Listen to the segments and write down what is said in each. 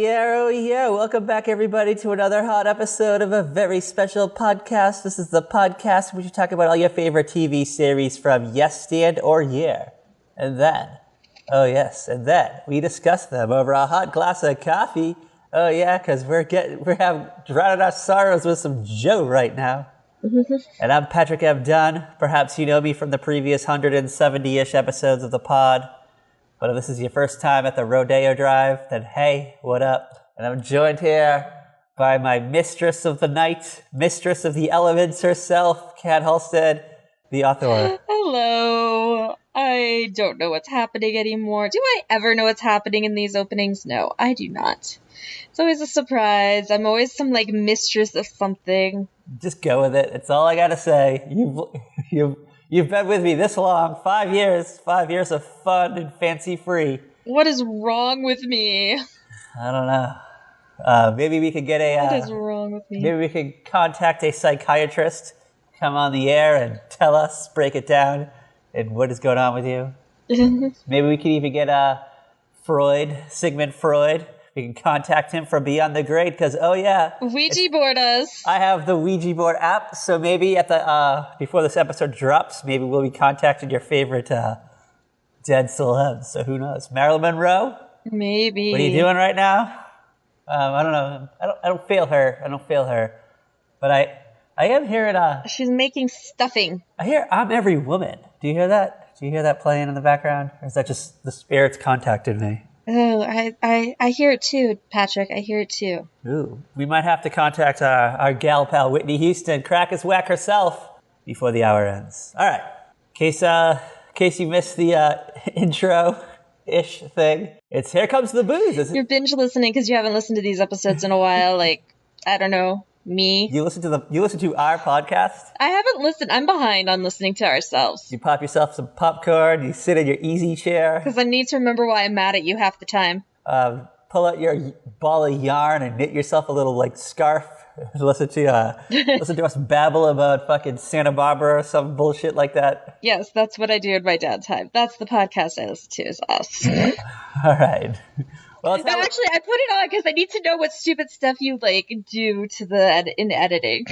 yeah, oh yeah. Welcome back, everybody, to another hot episode of a very special podcast. This is the podcast in which we talk about all your favorite TV series from yes, stand, or yeah. And then, oh yes, and then we discuss them over a hot glass of coffee. Oh yeah, because we're drowning our sorrows with some Joe right now. And I'm Patrick M. Dunn. Perhaps you know me from the previous 170-ish episodes of the pod. But if this is your first time at the Rodeo Drive, then hey, what up? And I'm joined here by my mistress of the night, mistress of the elements herself, Kat Halstead, the author. Hello. I don't know what's happening anymore. Do I ever know what's happening in these openings? No, I do not. It's always a surprise. I'm always some, mistress of something. Just go with it. It's all I gotta say. You've been with me this long, 5 years. 5 years of fun and fancy-free. What is wrong with me? I don't know. Maybe we could get What is wrong with me? Maybe we could contact a psychiatrist, come on the air and tell us, break it down, and what is going on with you. Maybe we could even get Sigmund Freud. We can contact him from beyond the grave because, oh yeah. Ouija board us. I have the Ouija board app, so maybe at the before this episode drops, maybe we'll be contacting your favorite dead celebs. So who knows? Marilyn Monroe? Maybe. What are you doing right now? I don't know. I don't fail her. But I am hearing She's making stuffing. I hear I'm Every Woman. Do you hear that? Do you hear that playing in the background? Or is that just the spirits contacted me? Oh, I hear it too, Patrick. I hear it too. Ooh. We might have to contact our gal pal Whitney Houston, crack as whack herself, before the hour ends. All right. In case you missed the intro-ish thing, it's Here Comes the Booze. You're binge listening because you haven't listened to these episodes in a while. I don't know. Me. You listen to our podcast? I haven't listened. I'm behind on listening to ourselves. You pop yourself some popcorn, you sit in your easy chair. Because I need to remember why I'm mad at you half the time. Pull out your ball of yarn and knit yourself a little scarf. listen to us babble about fucking Santa Barbara or some bullshit like that. Yes, that's what I do in my downtime. That's the podcast I listen to, is us. All right. Well, actually, I put it on because I need to know what stupid stuff you do to in editing.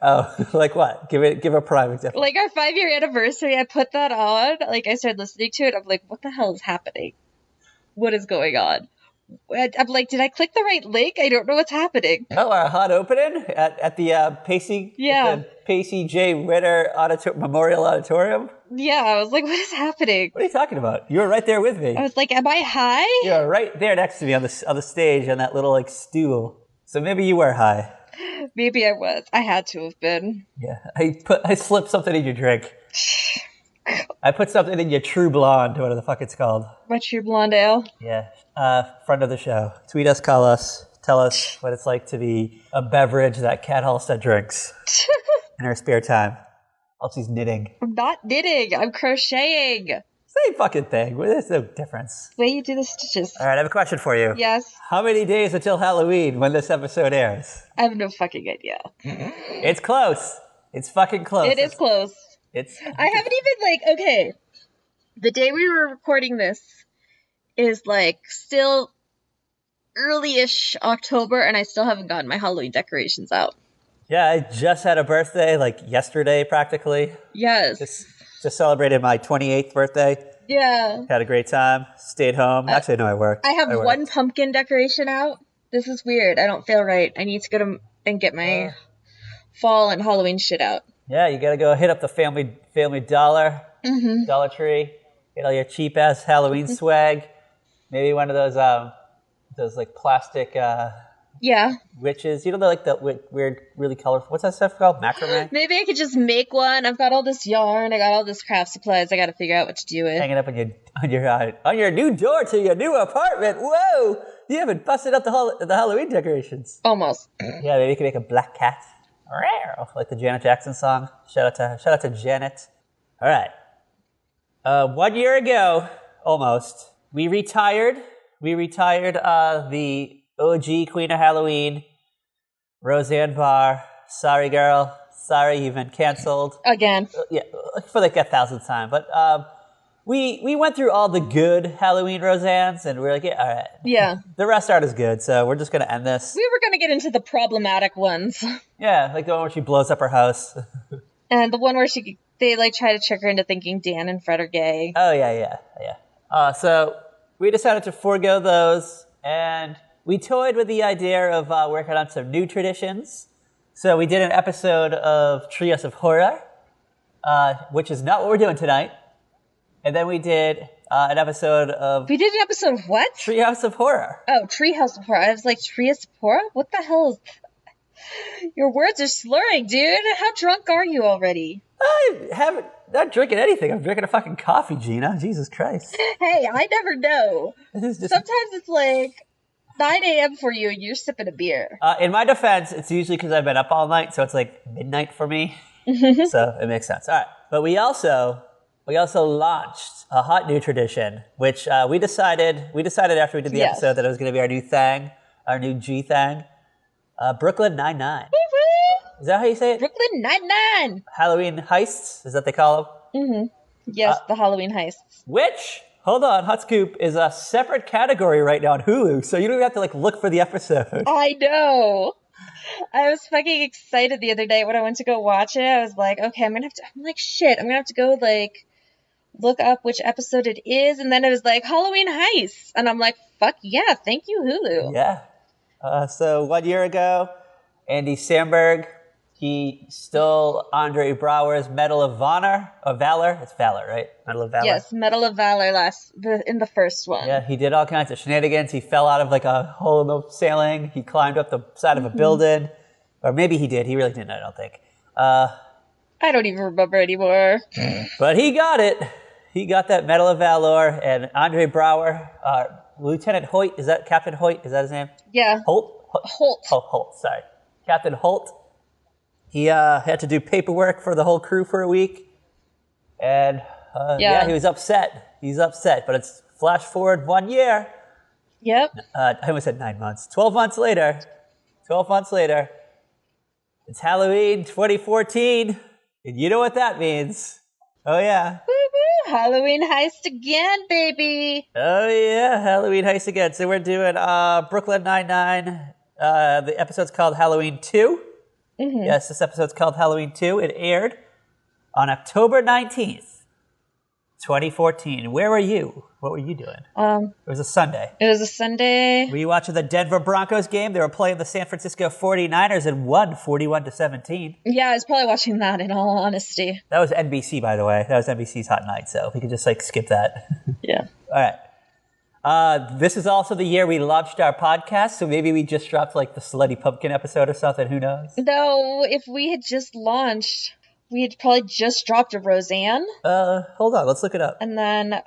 Oh, like what? Give a prime example. Our 5-year anniversary, I put that on. I started listening to it. I'm like, what the hell is happening? What is going on? I'm like, did I click the right link? I don't know what's happening. Oh, our hot opening at the Pacey. Yeah. At the Pacey J. Ritter Memorial Auditorium. Yeah, I was like, what is happening? What are you talking about? You were right there with me. I was like, am I high? You were right there next to me on the stage on that little stool. So maybe you were high. Maybe I was. I had to have been. Yeah, I slipped something in your drink. I put something in your True Blonde, whatever the fuck it's called. My True Blonde Ale? Yeah. Friend of the show. Tweet us, call us, tell us what it's like to be a beverage that Kat Halstead drinks in her spare time. While she's knitting. I'm not knitting. I'm crocheting. Same fucking thing. There's no difference. The way you do the stitches. All right, I have a question for you. Yes? How many days until Halloween when this episode airs? I have no fucking idea. It's close. It's fucking close. It is close. I haven't even, okay. The day we were recording this is, still early-ish October, and I still haven't gotten my Halloween decorations out. Yeah, I just had a birthday, yesterday practically. Yes. Just celebrated my 28th birthday. Yeah. Had a great time. Stayed home. Actually, no, I worked. I have one pumpkin decoration out. This is weird. I don't feel right. I need to go and get my fall and Halloween shit out. Yeah, you gotta go hit up the Family Dollar, Dollar Tree. Get all your cheap-ass Halloween swag. Maybe one of those plastic... Yeah. Witches. You know, the weird, really colorful. What's that stuff called? Macrame? Maybe I could just make one. I've got all this yarn. I got all this craft supplies. I got to figure out what to do with. Hang it up on your new door to your new apartment. Whoa! You haven't busted up the Halloween decorations. Almost. Yeah, maybe you could make a black cat. Like the Janet Jackson song. Shout out to Janet. All right. 1 year ago, almost, we retired. The OG Queen of Halloween, Roseanne Barr. Sorry, girl. Sorry, you've been canceled. Again. Yeah, for 1,000th time. But we went through all the good Halloween Roseannes, and we're like, yeah, all right. Yeah. The rest aren't as good, so we're just going to end this. We were going to get into the problematic ones. Yeah, like the one where she blows up her house. And the one where they like try to trick her into thinking Dan and Fred are gay. Oh, yeah. So we decided to forego those, and we toyed with the idea of working on some new traditions. So we did an episode of Treehouse of Horror, which is not what we're doing tonight. And then we did an episode of... We did an episode of what? Treehouse of Horror. Oh, Treehouse of Horror. I was like, Treehouse of Horror? What the hell is... Your words are slurring, dude. How drunk are you already? I not drinking anything. I'm drinking a fucking coffee, Gina. Jesus Christ. Hey, I never know. This is just... Sometimes it's like 9 a.m. for you and you're sipping a beer. In my defense, it's usually because I've been up all night, so it's like midnight for me. So it makes sense. All right. But we also launched a hot new tradition, which we decided after we did the episode that it was going to be our new thing, our new G thing. Brooklyn Nine-Nine. Is that how you say it? Brooklyn Nine-Nine. Halloween heists, is that they call them? Mm-hmm. Yes, the Halloween heists. Which, hold on, Hot Scoop, is a separate category right now on Hulu, so you don't even have to like look for the episode. I know. I was fucking excited the other day when I went to go watch it. I was like, okay, I'm gonna have to go like look up which episode it is, and then it was like Halloween heists, and I'm like, fuck yeah, thank you, Hulu. Yeah. So 1 year ago, Andy Samberg, he stole Andre Braugher's Medal of Honor, of Valor. It's Valor, right? Medal of Valor. Yes, Medal of Valor in the first one. Yeah, he did all kinds of shenanigans. He fell out of like a hole in the ceiling. He climbed up the side of a building. Or maybe he did. He really didn't, I don't think. I don't even remember anymore. But he got it. He got that Medal of Valor. And Andre Braugher, Lieutenant Hoyt, is that Captain Hoyt? Is that his name? Yeah. Holt? Holt. Oh, Holt, sorry. Captain Holt. He had to do paperwork for the whole crew for a week. And yeah, he was upset. He's upset. But it's flash forward 1 year. Yep. I almost said 9 months. 12 months later. It's Halloween 2014. And you know what that means. Oh, yeah. Woo-woo. Halloween heist again, baby. Oh, yeah. Halloween heist again. So we're doing Brooklyn Nine-Nine. The episode's called Halloween 2. Mm-hmm. Yes, this episode's called Halloween 2. It aired on October 19th, 2014. Where were you? What were you doing? It was a Sunday. Were you watching the Denver Broncos game? They were playing the San Francisco 49ers and won 41-17. Yeah, I was probably watching that in all honesty. That was NBC, by the way. That was NBC's Hot Night, so we could just like skip that. Yeah. All right. This is also the year we launched our podcast, so maybe we just dropped like the Slutty Pumpkin episode or something. Who knows? No, if we had just launched, we had probably just dropped a Roseanne. Hold on, let's look it up. And then,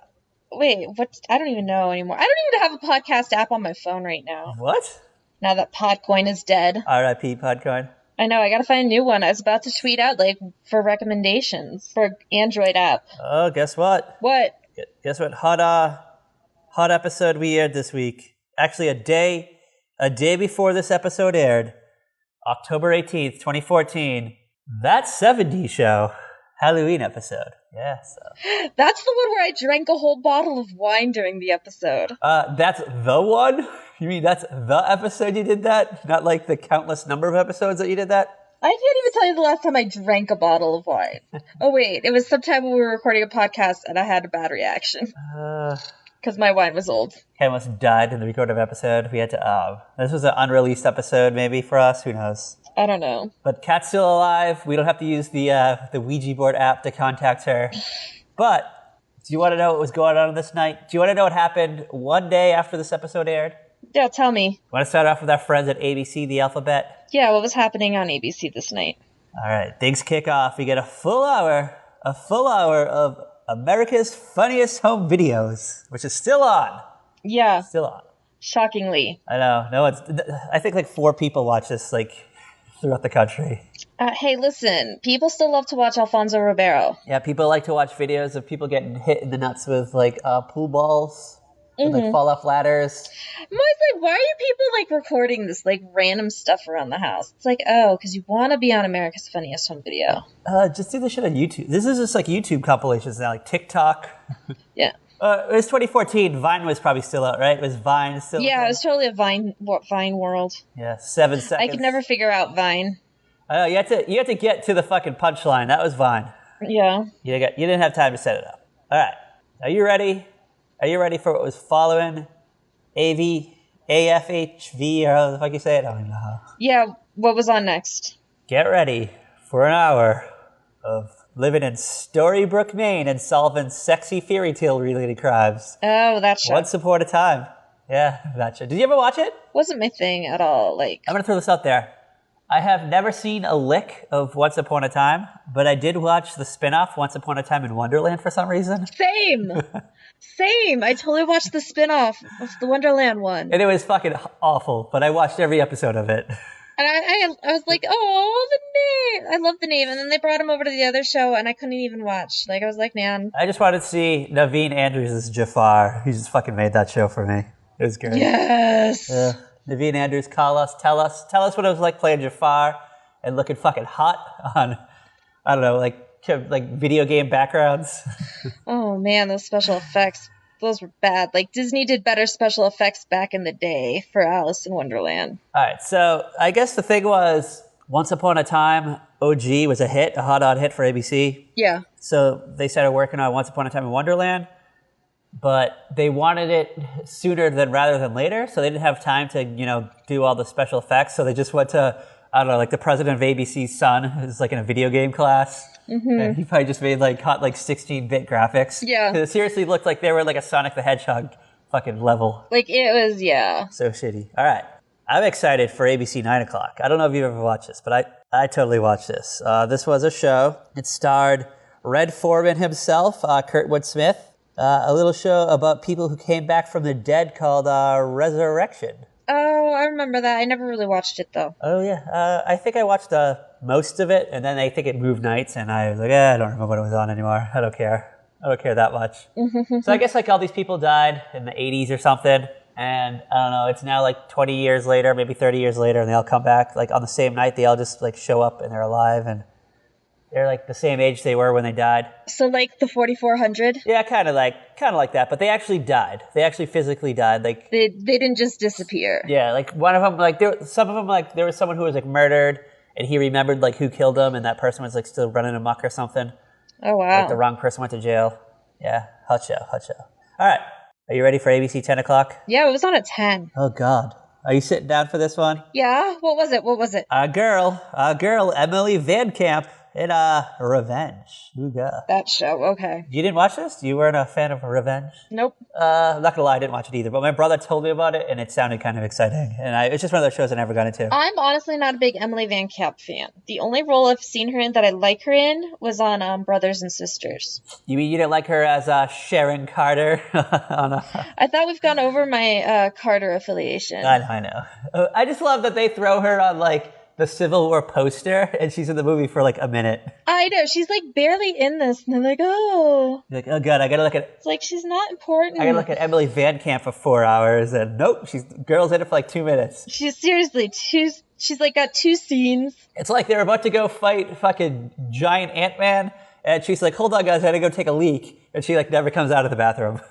wait, what? I don't even know anymore. I don't even have a podcast app on my phone right now. What? Now that Podcoin is dead. R.I.P. Podcoin. I know, I gotta find a new one. I was about to tweet out, like, for recommendations for Android app. Oh, guess what? What? Guess what? Hot episode we aired this week. Actually, a day before this episode aired, October 18th, 2014. That 70s show, Halloween episode. Yeah, so. That's the one where I drank a whole bottle of wine during the episode. That's the one? You mean that's the episode you did that? Not like the countless number of episodes that you did that? I can't even tell you the last time I drank a bottle of wine. Oh, wait. It was sometime when we were recording a podcast and I had a bad reaction. Because my wine was old. Ken almost died in the recorded episode. We had to, this was an unreleased episode maybe for us. Who knows? I don't know. But Kat's still alive. We don't have to use the Ouija board app to contact her. But do you want to know what was going on this night? Do you want to know what happened one day after this episode aired? Yeah, tell me. Want to start off with our friends at ABC, The Alphabet? Yeah, what was happening on ABC this night? All right, things kick off. We get a full hour of America's Funniest Home Videos, which is still on. Yeah. Still on. Shockingly. I know. No, I think like 4 people watch this like throughout the country. Hey, listen. People still love to watch Alfonso Ribeiro. Yeah, people like to watch videos of people getting hit in the nuts with like pool balls. would like fall off ladders. I'm always like, why are you people like recording this like random stuff around the house? It's like, oh, because you want to be on America's Funniest Home Video. Just do this shit on YouTube. This is just like YouTube compilations now, like TikTok. Yeah. It was 2014. Vine was probably still out, right? Was Vine still? Yeah, it was totally a Vine world. Yeah, 7 seconds. I could never figure out Vine. Oh, you had to get to the fucking punchline. That was Vine. Yeah. You didn't have time to set it up. All right. Are you ready? Are you ready for what was following? AFHV, or how the fuck you say it? I don't even know how. Yeah, what was on next? Get ready for an hour of living in Storybrooke, Maine and solving sexy fairy tale related crimes. Oh, that show. Once upon a time. Yeah, that show. Did you ever watch it? Wasn't my thing at all. Like, I'm going to throw this out there. I have never seen a lick of Once Upon a Time, but I did watch the spin-off Once Upon a Time in Wonderland for some reason. Same. I totally watched the spin-off of the Wonderland one. And it was fucking awful, but I watched every episode of it. And I was like, oh, the name. I love the name. And then they brought him over to the other show, and I couldn't even watch. Like, I was like, man. I just wanted to see Naveen Andrews as Jafar. He just fucking made that show for me. It was great. Yes. Naveen Andrews, call us, tell us what it was like playing Jafar and looking fucking hot on, I don't know, like video game backgrounds. Oh man, those special effects, those were bad. Like Disney did better special effects back in the day for Alice in Wonderland. All right, so I guess the thing was, Once Upon a Time, OG was a hot hit for ABC. Yeah. So they started working on Once Upon a Time in Wonderland. But they wanted it sooner rather than later, so they didn't have time to, do all the special effects. So they just went to, I don't know, like the president of ABC's son is like in a video game class. Mm-hmm. And he probably just made hot 16-bit graphics. Yeah. It seriously looked like they were like a Sonic the Hedgehog fucking level. Like it was, yeah. So shitty. All right. I'm excited for ABC 9 o'clock. I don't know if you've ever watched this, but I totally watched this. This was a show. It starred Red Foreman himself, Kurtwood Smith. A little show about people who came back from the dead called Resurrection. Oh, I remember that. I never really watched it, though. Oh, yeah. I think I watched most of it, and then I think it moved nights, and I was like, I don't remember what it was on anymore. I don't care. I don't care that much. So I guess all these people died in the 80s or something, and I don't know, it's now 20 years later, maybe 30 years later, and they all come back on the same night. They all just show up, and they're alive, and they're the same age they were when they died. So the 4400? Yeah, kind of like that. But they actually died. They actually physically died. They didn't just disappear. Yeah, one of them some of them there was someone who was murdered and he remembered who killed him and that person was still running amok or something. Oh wow. The wrong person went to jail. Yeah, hot show. All right, are you ready for ABC 10 o'clock? Yeah, it was on at 10. Oh God. Are you sitting down for this one? Yeah. What was it? A girl, Emily Van Camp. In Revenge. Ooga. That show, okay. You didn't watch this? You weren't a fan of Revenge? Nope. I'm not gonna lie, I didn't watch it either, but my brother told me about it, and it sounded kind of exciting. And it's just one of those shows I never got into. I'm honestly not a big Emily Van Camp fan. The only role I've seen her in that I like her in was on Brothers and Sisters. You mean you didn't like her as Sharon Carter? I thought we've gone over my Carter affiliation. I know. I just love that they throw her on, the Civil War poster, and she's in the movie for a minute. I know, she's barely in this, and they're like, oh. You're like, oh God, I gotta look at... It's she's not important. I gotta look at Emily Van Camp for 4 hours, and nope, girl's in it for 2 minutes. She's seriously, she's got 2 scenes. It's they're about to go fight fucking giant Ant-Man, and she's like, hold on guys, I gotta go take a leak. And she never comes out of the bathroom.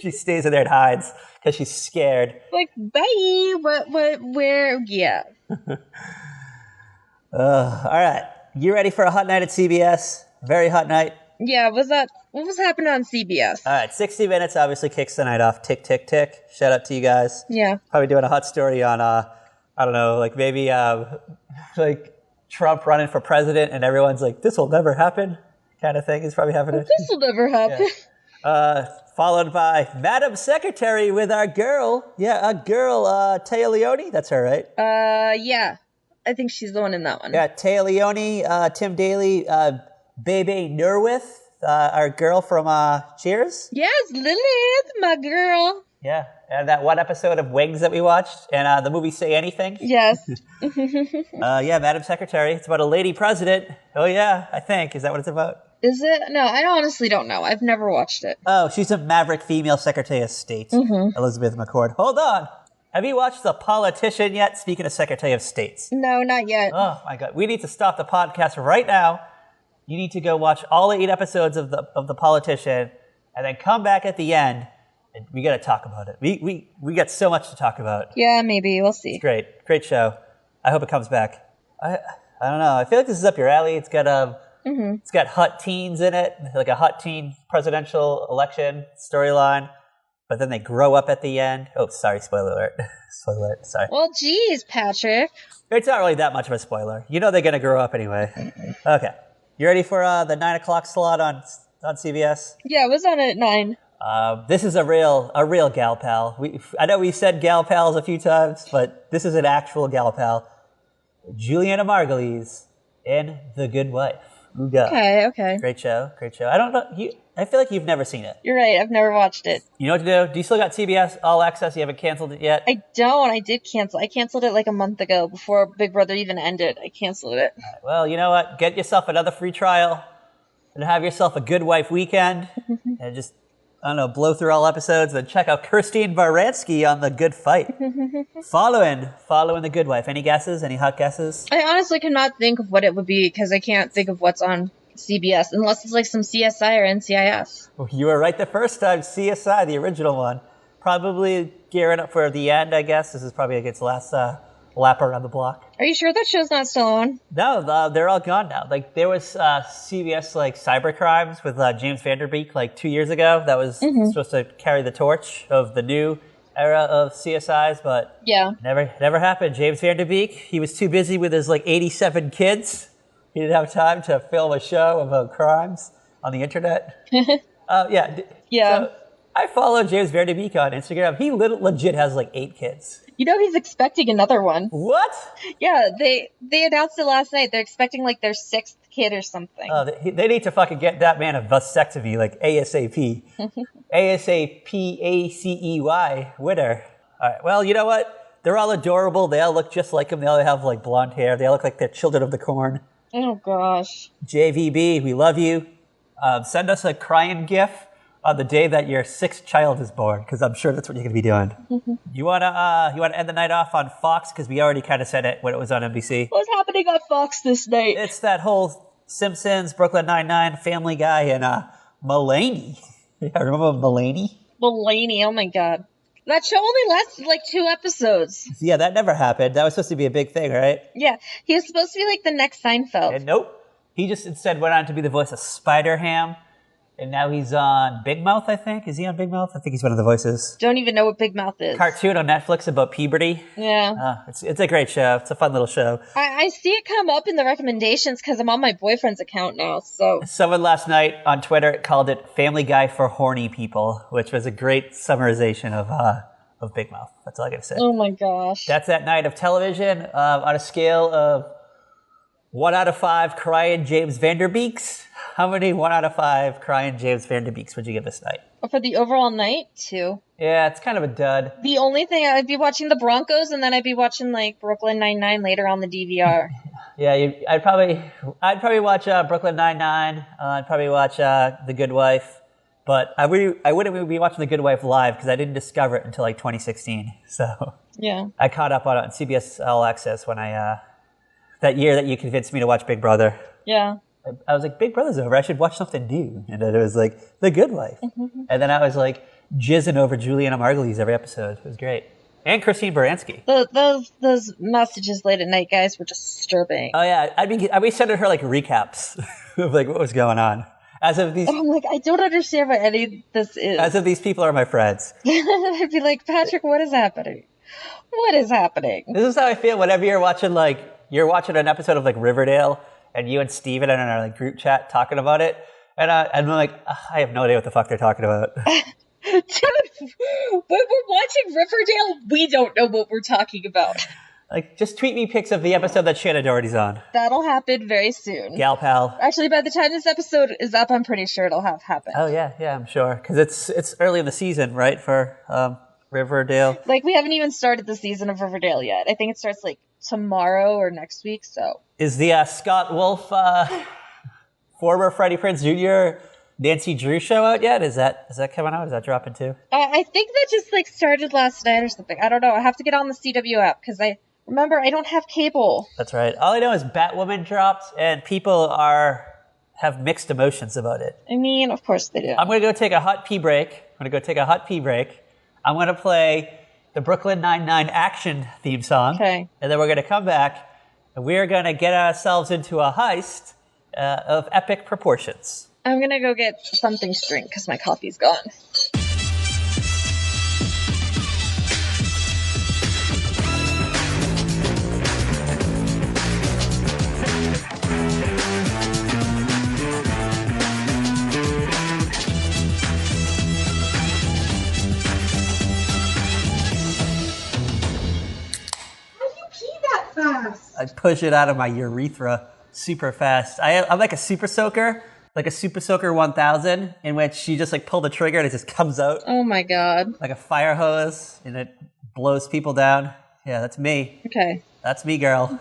She stays in there and hides, because she's scared. Bye, where, yeah. All right. You ready for a hot night at CBS? Very hot night. Yeah, what was happening on CBS? All right, 60 Minutes obviously kicks the night off. Tick, tick, tick. Shout out to you guys. Yeah. Probably doing a hot story on, I don't know, maybe Trump running for president and everyone's this will never happen kind of thing is probably happening. This will never happen. Yeah. Followed by Madam Secretary with our girl. Yeah, Taya Leone. That's her, right? Yeah. I think she's the one in that one. Yeah, Taya Leone, Tim Daly, Bebe Neuwirth, our girl from Cheers. Yes, Lilith, my girl. Yeah, and that one episode of Wings that we watched, and the movie Say Anything. Yes. Yeah, Madam Secretary. It's about a lady president. Oh yeah, I think. Is that what it's about? Is it? No, I honestly don't know. I've never watched it. Oh, she's a maverick female Secretary of State, Elizabeth McCord. Hold on. Have you watched The Politician yet? Speaking of Secretary of States. No, not yet. Oh, my God. We need to stop the podcast right now. You need to go watch all 8 episodes of The Politician and then come back at the end. And we got to talk about it. We got so much to talk about. Yeah, maybe. We'll see. It's great. Great show. I hope it comes back. I don't know. I feel like this is up your alley. It's got it's got hot teens in it, like a hot teen presidential election storyline. But then they grow up at the end. Oh, sorry, spoiler alert. Spoiler alert, sorry. Well, geez, Patrick. It's not really that much of a spoiler. You know they're going to grow up anyway. Okay. You ready for the 9 o'clock slot on CBS? Yeah, it was on at 9. This is a real gal pal. I know we've said gal pals a few times, but this is an actual gal pal. Juliana Margulies in The Good Wife. Ooga. Okay. Great show. I don't know. I feel like you've never seen it. You're right. I've never watched it. You know what to do? Do you still got CBS All Access? You haven't canceled it yet? I don't. I did cancel. I canceled it like a month ago before Big Brother even ended. I canceled it. Right, well, you know what? Get yourself another free trial and have yourself a Good Wife weekend and just, I don't know, blow through all episodes. Then check out Christine Baranski on The Good Fight. Following The Good Wife. Any guesses? Any hot guesses? I honestly cannot think of what it would be because I can't think of what's on CBS unless it's like some CSI or NCIS. You were right the first time. CSI, the original one. Probably gearing up for the end, I guess. This is probably like its last lap around the block. Are you sure that show's not still on? No, they're all gone now. Like there was CBS like Cyber Crimes with James Vanderbeek like 2 years ago. That was supposed to carry the torch of the new era of CSIs, but never happened. James Vanderbeek, he was too busy with his like 87 kids. He didn't have time to film a show about crimes on the internet. Yeah. So I follow James Vanderbeek on Instagram. He legit has like 8 kids. You know he's expecting another one. What? Yeah, they announced it last night. They're expecting like their 6th kid or something. They need to fucking get that man a vasectomy, like ASAP. ASAPACEY, winner. All right, well, you know what? They're all adorable. They all look just like him. They all have like blonde hair. They all look like they're children of the corn. Oh, gosh. JVB, we love you. Send us a crying gif on the day that your 6th child is born, because I'm sure that's what you're going to be doing. You wanna end the night off on Fox, because we already kind of said it when it was on NBC. What's happening on Fox this night? It's that whole Simpsons, Brooklyn Nine-Nine, Family Guy, and Mulaney. Yeah, remember Mulaney? Mulaney, oh my god. That show only lasted like 2 episodes. Yeah, that never happened. That was supposed to be a big thing, right? Yeah, he was supposed to be like the next Seinfeld. And nope. He just instead went on to be the voice of Spider-Ham. And now he's on Big Mouth, I think. Is he on Big Mouth? I think he's one of the voices. Don't even know what Big Mouth is. Cartoon on Netflix about puberty. Yeah. It's a great show. It's a fun little show. I see it come up in the recommendations because I'm on my boyfriend's account now, so. Someone last night on Twitter called it Family Guy for horny people, which was a great summarization of Big Mouth. That's all I gotta say. Oh my gosh. That's that night of television on a scale of 1 out of 5 crying James Vanderbeeks. How many 1 out of 5 crying James Vanderbeeks would you give this night? For the overall night, 2. Yeah, it's kind of a dud. The only thing, I'd be watching the Broncos, and then I'd be watching like Brooklyn Nine-Nine later on the DVR. Yeah, I'd probably watch Brooklyn Nine-Nine. I'd probably watch The Good Wife. But I wouldn't be watching The Good Wife live because I didn't discover it until like 2016. So yeah, I caught up on it on CBS All Access when that year that you convinced me to watch Big Brother. Yeah. I was like, Big Brother's over. I should watch something new. And then it was like, The Good Wife. And then I was like, jizzing over Juliana Margulies every episode. It was great. And Christine Baranski. Those messages late at night, guys, were disturbing. Oh, yeah. I'd be sending her, like, recaps of, like, what was going on. As of these... And I'm like, I don't understand what any of this is. As if these people are my friends. I'd be like, Patrick, what is happening? What is happening? This is how I feel whenever you're watching an episode of, like, Riverdale, and you and Steven are in our like group chat talking about it. And I'm like, I have no idea what the fuck they're talking about. Dude, when we're watching Riverdale, we don't know what we're talking about. Like, just tweet me pics of the episode that Shannon Doherty's on. That'll happen very soon. Gal pal. Actually, by the time this episode is up, I'm pretty sure it'll have happened. Oh, yeah, I'm sure. Because it's early in the season, right, for Riverdale. Like, we haven't even started the season of Riverdale yet. I think it starts, like, tomorrow or next week, so. Is the Scott Wolf former Freddie Prinze Jr. Nancy Drew show out yet? Is that coming out? Is that dropping too? I think that just like started last night or something. I don't know. I have to get on the CW app because I don't have cable. That's right. All I know is Batwoman dropped, and people have mixed emotions about it. I mean, of course they do. I'm going to go take a hot pee break. I'm going to play the Brooklyn Nine-Nine action theme song. Okay. And then we're going to come back, and we're going to get ourselves into a heist of epic proportions. I'm going to go get something to drink because my coffee's gone. I push it out of my urethra super fast. I'm like a super soaker, like a super soaker 1000, in which you just like pull the trigger and it just comes out. Oh my god. Like a fire hose, and it blows people down. Yeah, that's me. Okay. That's me, girl.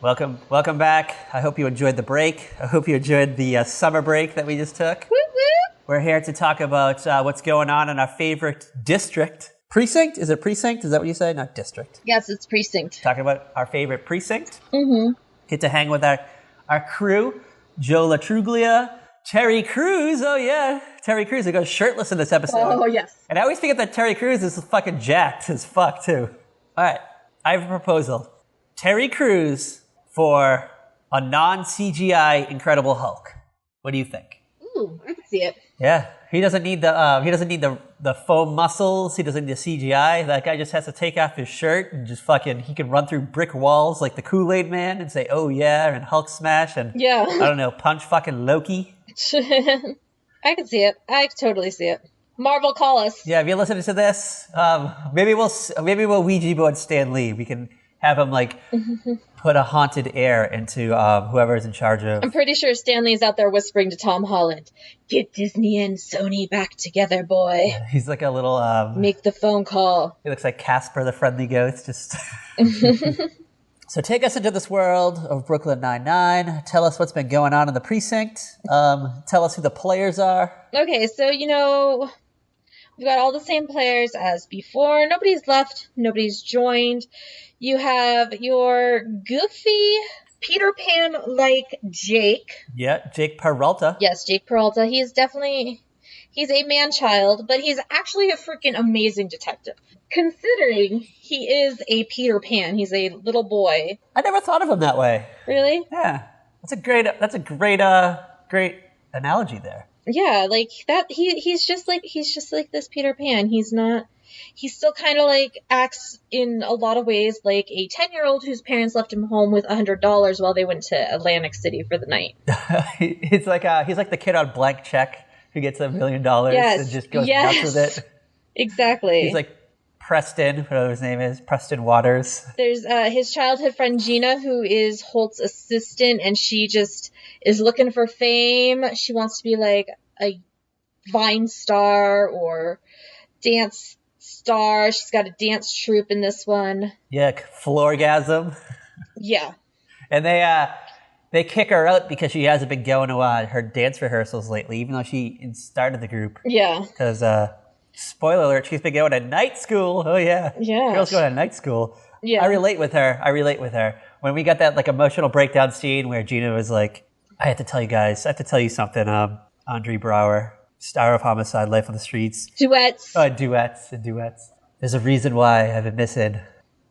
Welcome back. I hope you enjoyed the break. I hope you enjoyed the summer break that we just took. Woo woo. We're here to talk about what's going on in our favorite district. Precinct? Is it precinct? Is that what you say? Not district. Yes, it's precinct. Talking about our favorite precinct. Mm-hmm. Get to hang with our crew. Joe LaTruglia, Terry Crews. Oh, yeah. Terry Crews. He goes shirtless in this episode. Oh, yes. And I always forget that Terry Crews is fucking jacked as fuck, too. All right. I have a proposal. Terry Crews for a non-CGI Incredible Hulk. What do you think? Ooh, I can see it. Yeah. He doesn't need the foam muscles. He doesn't need the CGI. That guy just has to take off his shirt and just he can run through brick walls like the Kool-Aid Man and say, oh yeah, and Hulk smash and, yeah. I don't know, punch fucking Loki. I can see it. I can totally see it. Marvel, call us. Yeah, if you're listening to this, maybe we'll Ouija board Stan Lee. We can have him put a haunted air into whoever's in charge of. I'm pretty sure Stanley's out there whispering to Tom Holland, "Get Disney and Sony back together, boy." He's like a little. Make the phone call. He looks like Casper the Friendly Ghost. Just. So take us into this world of Brooklyn Nine-Nine. Tell us what's been going on in the precinct. Tell us who the players are. Okay, so we've got all the same players as before. Nobody's left. Nobody's joined. You have your goofy Peter Pan-like Jake. Yeah, Jake Peralta. Yes, Jake Peralta. He's a man-child, but he's actually a freaking amazing detective. Considering he is a Peter Pan. He's a little boy. I never thought of him that way. Really? Yeah. That's a great analogy there. Yeah, like that he's just like this Peter Pan. He still kind of like acts in a lot of ways like a 10-year-old whose parents left him home with $100 while they went to Atlantic City for the night. he's like the kid on blank check who gets $1 million and just goes nuts with it. Exactly. He's like Preston, whatever his name is, Preston Waters. There's his childhood friend Gina, who is Holt's assistant, and she just is looking for fame. She wants to be like a Vine star or dance star. She's got a dance troupe in this one. Yeah, Floorgasm. Yeah. And they kick her out because she hasn't been going to her dance rehearsals lately, even though she started the group. Yeah. Because, spoiler alert, she's been going to night school. Oh, yeah. Yeah. Girls going to night school. Yeah. I relate with her. When we got that, like, emotional breakdown scene where Gina was like, I have to tell you something. Andre Braugher, star of Homicide, Life on the Streets. Duets. Duets. There's a reason why I've been missing,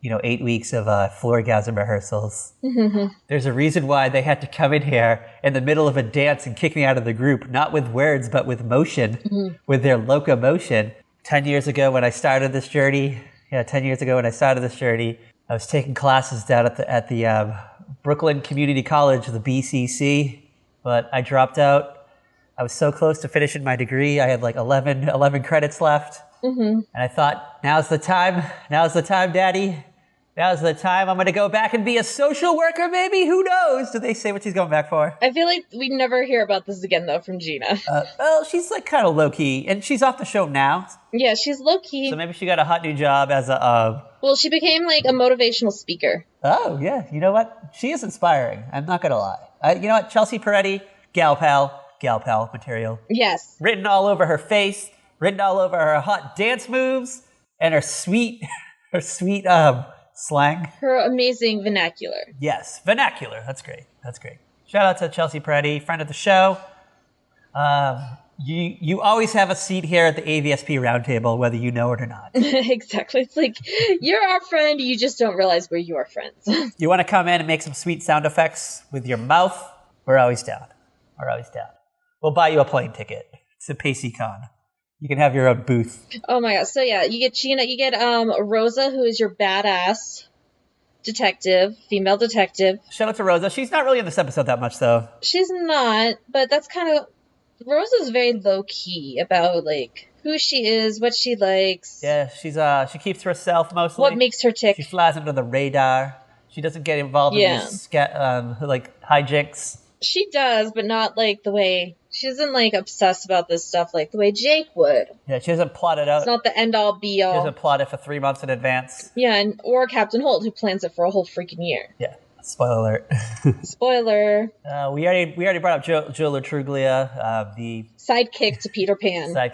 8 weeks of Floorgasm rehearsals. Mm-hmm. There's a reason why they had to come in here in the middle of a dance and kick me out of the group, not with words, but with motion, with their locomotion. 10 years ago when I started this journey, I was taking classes down at the Brooklyn Community College, the BCC, but I dropped out. I was so close to finishing my degree. I had like 11 credits left. Mm-hmm. And I thought, now's the time, Daddy. Now's the time. I'm going to go back and be a social worker, maybe? Who knows? Do they say what she's going back for? I feel like we never hear about this again, though, from Gina. Well, she's like kind of low-key, and she's off the show now. Yeah, she's low-key. So maybe she got a hot new job as a... Well, she became like a motivational speaker. Oh, yeah. You know what? She is inspiring. I'm not going to lie. You know what? Chelsea Peretti, gal pal material. Yes. Written all over her face, written all over her hot dance moves, and her sweet slang. Her amazing vernacular. Yes, vernacular. That's great. Shout out to Chelsea Peretti, friend of the show. You always have a seat here at the AVSP roundtable, whether you know it or not. Exactly. It's like, you're our friend, you just don't realize we're your friends. You want to come in and make some sweet sound effects with your mouth? We're always down. We'll buy you a plane ticket to PaceyCon. You can have your own booth. Oh my god. So yeah, you get Gina, you get Rosa, who is your badass detective, female detective. Shout out to Rosa. She's not really in this episode that much, though. She's not, but that's kind of... Rosa's very low-key about, like, who she is, what she likes. Yeah, she keeps to herself mostly. What makes her tick. She flies under the radar. She doesn't get involved in these hijinks. She does, but not, like, the way... She doesn't, like, obsess about this stuff like the way Jake would. Yeah, she doesn't plot it out. It's not the end-all, be-all. She doesn't plot it for 3 months in advance. Yeah, or Captain Holt, who plans it for a whole freaking year. Yeah, spoiler alert. Spoiler. We already brought up Joe Latruglia, the... Sidekick to Peter Pan. I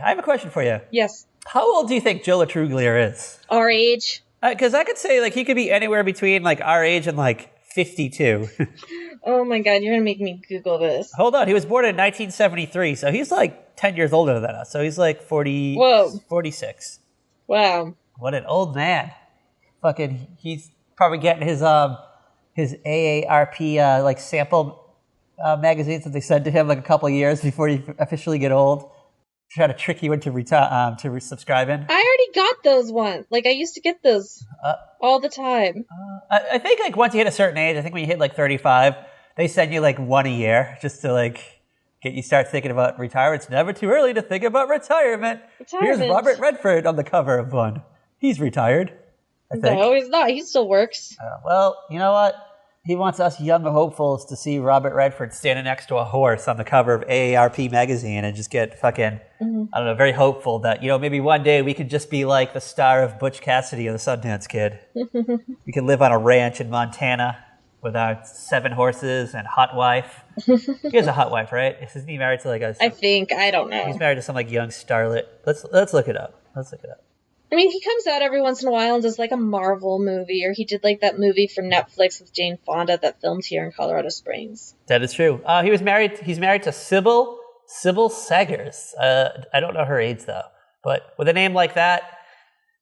have a question for you. Yes. How old do you think Joe Latruglia is? Our age. Because I could say, like, he could be anywhere between, like, our age and, like, 52. Oh my god, you're gonna make me Google this. Hold on, he was born in 1973, so he's like 10 years older than us. So he's like 40, Whoa. 46. Wow. What an old man. Fucking, he's probably getting his AARP like sample magazines that they sent to him like a couple of years before he officially get old. Try to trick you into subscribing. I already got those ones. Like, I used to get those all the time. I think like once you hit a certain age, I think when you hit like 35, they send you like one a year just to like get you start thinking about retirement. It's never too early to think about retirement. Here's Robert Redford on the cover of one. He's retired, I think. No, he's not. He still works. Well, you know what? He wants us young hopefuls to see Robert Redford standing next to a horse on the cover of AARP magazine and just get fucking, I don't know, very hopeful that, you know, maybe one day we could just be like the star of Butch Cassidy and the Sundance Kid. We could live on a ranch in Montana with our 7 horses and hot wife. He has a hot wife, right? Isn't he married to like a... I don't know. He's married to some like young starlet. Let's look it up. I mean, he comes out every once in a while and does like a Marvel movie, or he did like that movie for Netflix with Jane Fonda that filmed here in Colorado Springs. That is true. He's married to Sybil Saggers. I don't know her age though, but with a name like that,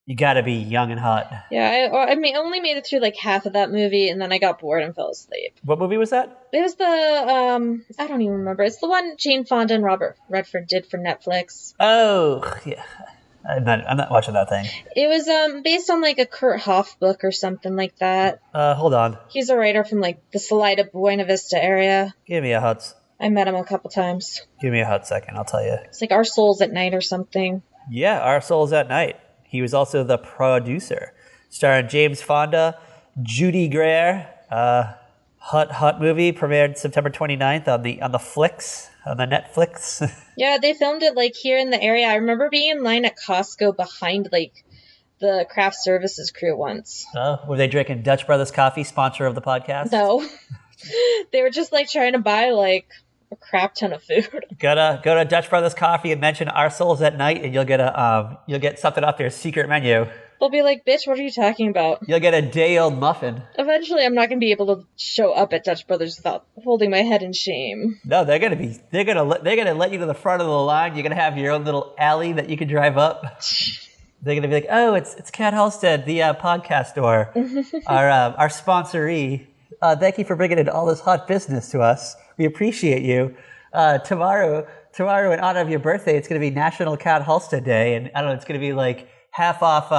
you gotta be young and hot. Yeah, I only made it through like half of that movie, and then I got bored and fell asleep. What movie was that? It was the I don't even remember. It's the one Jane Fonda and Robert Redford did for Netflix. Oh yeah. I'm not watching that thing. It was based on like a Kurt Hoff book or something like that. Hold on. He's a writer from like the Salida, Buena Vista area. Give me a hot. I met him a couple times. Give me a hot second, I'll tell you. It's like Our Souls at Night or something. Yeah, Our Souls at Night. He was also the producer, starring James Fonda, Judy Greer. Hot movie premiered September 29th on the Netflix. Yeah, they filmed it like here in the area. I remember being in line at Costco behind like the craft services crew once. Oh, were they drinking Dutch Brothers coffee, sponsor of the podcast? No. They were just like trying to buy like a crap ton of food. Go to Dutch Brothers Coffee and mention Our Souls at Night, and you'll get something off their secret menu. They'll be like, "Bitch, what are you talking about?" You'll get a day-old muffin. Eventually, I'm not gonna be able to show up at Dutch Brothers without holding my head in shame. No, they're gonna let you to the front of the line. You're gonna have your own little alley that you can drive up. They're gonna be like, "Oh, it's Cat Halstead, the podcast store, our sponsoree. Thank you for bringing in all this hot business to us. We appreciate you. Tomorrow, in honor of your birthday, it's gonna be National Cat Halstead Day, and I don't know, it's gonna be like half off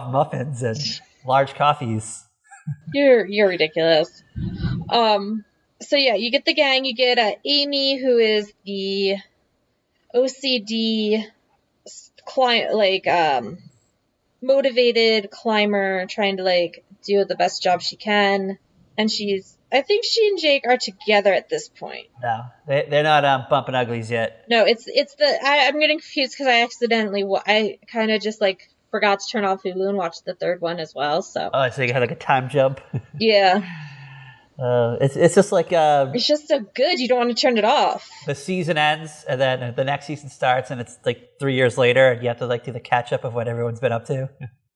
muffins and large coffees." You're ridiculous. So yeah, you get the gang. You get Amy, who is the OCD motivated climber, trying to like do the best job she can. And I think she and Jake are together at this point. No, they're not bumping uglies yet. No, I'm getting confused because I kind of just like forgot to turn off Hulu and watch the third one as well. So. Oh, so you had like a time jump. Yeah. It's just like It's just so good, you don't want to turn it off. the season ends, and then the next season starts, and it's like 3 years later, and you have to like do the catch up of what everyone's been up to.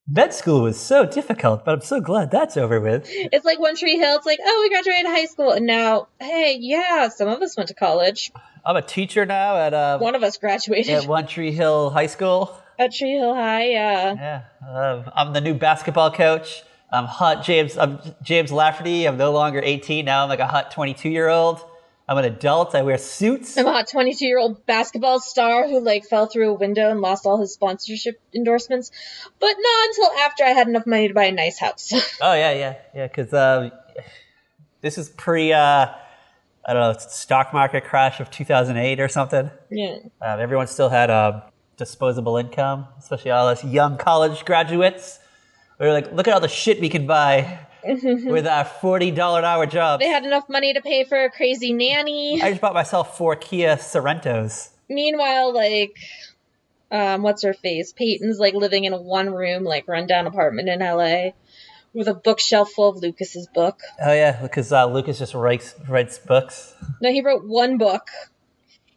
Med school was so difficult, but I'm so glad that's over with. It's like One Tree Hill. It's like, oh, we graduated high school, and now, hey, yeah, some of us went to college. I'm a teacher now at One of us graduated at One Tree Hill High School. at Tree Hill High. Yeah. Yeah, I'm the new basketball coach. I'm James Lafferty. I'm no longer 18 now. I'm like a hot 22-year-old. I'm an adult. I wear suits. I'm a hot 22-year-old basketball star who like fell through a window and lost all his sponsorship endorsements, but not until after I had enough money to buy a nice house. Oh yeah. Because this is pre I don't know, stock market crash of 2008 or something. Yeah. Everyone still had disposable income, especially all us young college graduates. We were like, look at all the shit we can buy with our $40 an hour jobs. They had enough money to pay for a crazy nanny. I just bought myself 4 Kia Sorrentos. Meanwhile, like, what's her face? Peyton's like living in a one-room, like rundown apartment in LA with a bookshelf full of Lucas's book. Oh yeah, because Lucas just writes books. No, he wrote one book.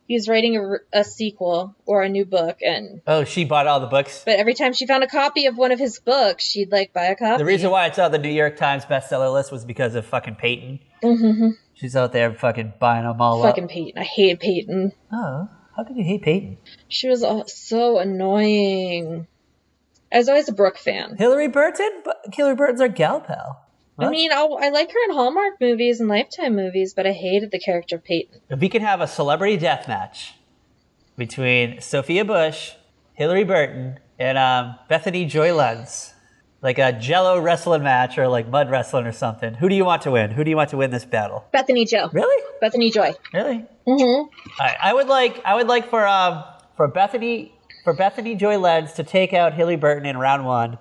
He's writing a sequel or a new book, and oh, she bought all the books. but every time she found a copy of one of his books, she'd like buy a copy. The reason why it's on the New York Times bestseller list was because of fucking Peyton. Mm-hmm. She's out there fucking buying them all up. Fucking Peyton. I hated Peyton. Oh, how could you hate Peyton? She was so annoying. I was always a Brooke fan. Hillary Burton? But Hillary Burton's our gal pal. What? I mean, I like her in Hallmark movies and Lifetime movies, but I hated the character of Peyton. If we could have a celebrity death match between Sophia Bush, Hillary Burton, and Bethany Joy Lenz, like a Jello wrestling match or like mud wrestling or something, who do you want to win? Who do you want to win this battle? Bethany Joe. Really? Bethany Joy. Really? Mm-hmm. All right. I would like for Bethany Joy Lenz to take out Hillary Burton in round 1,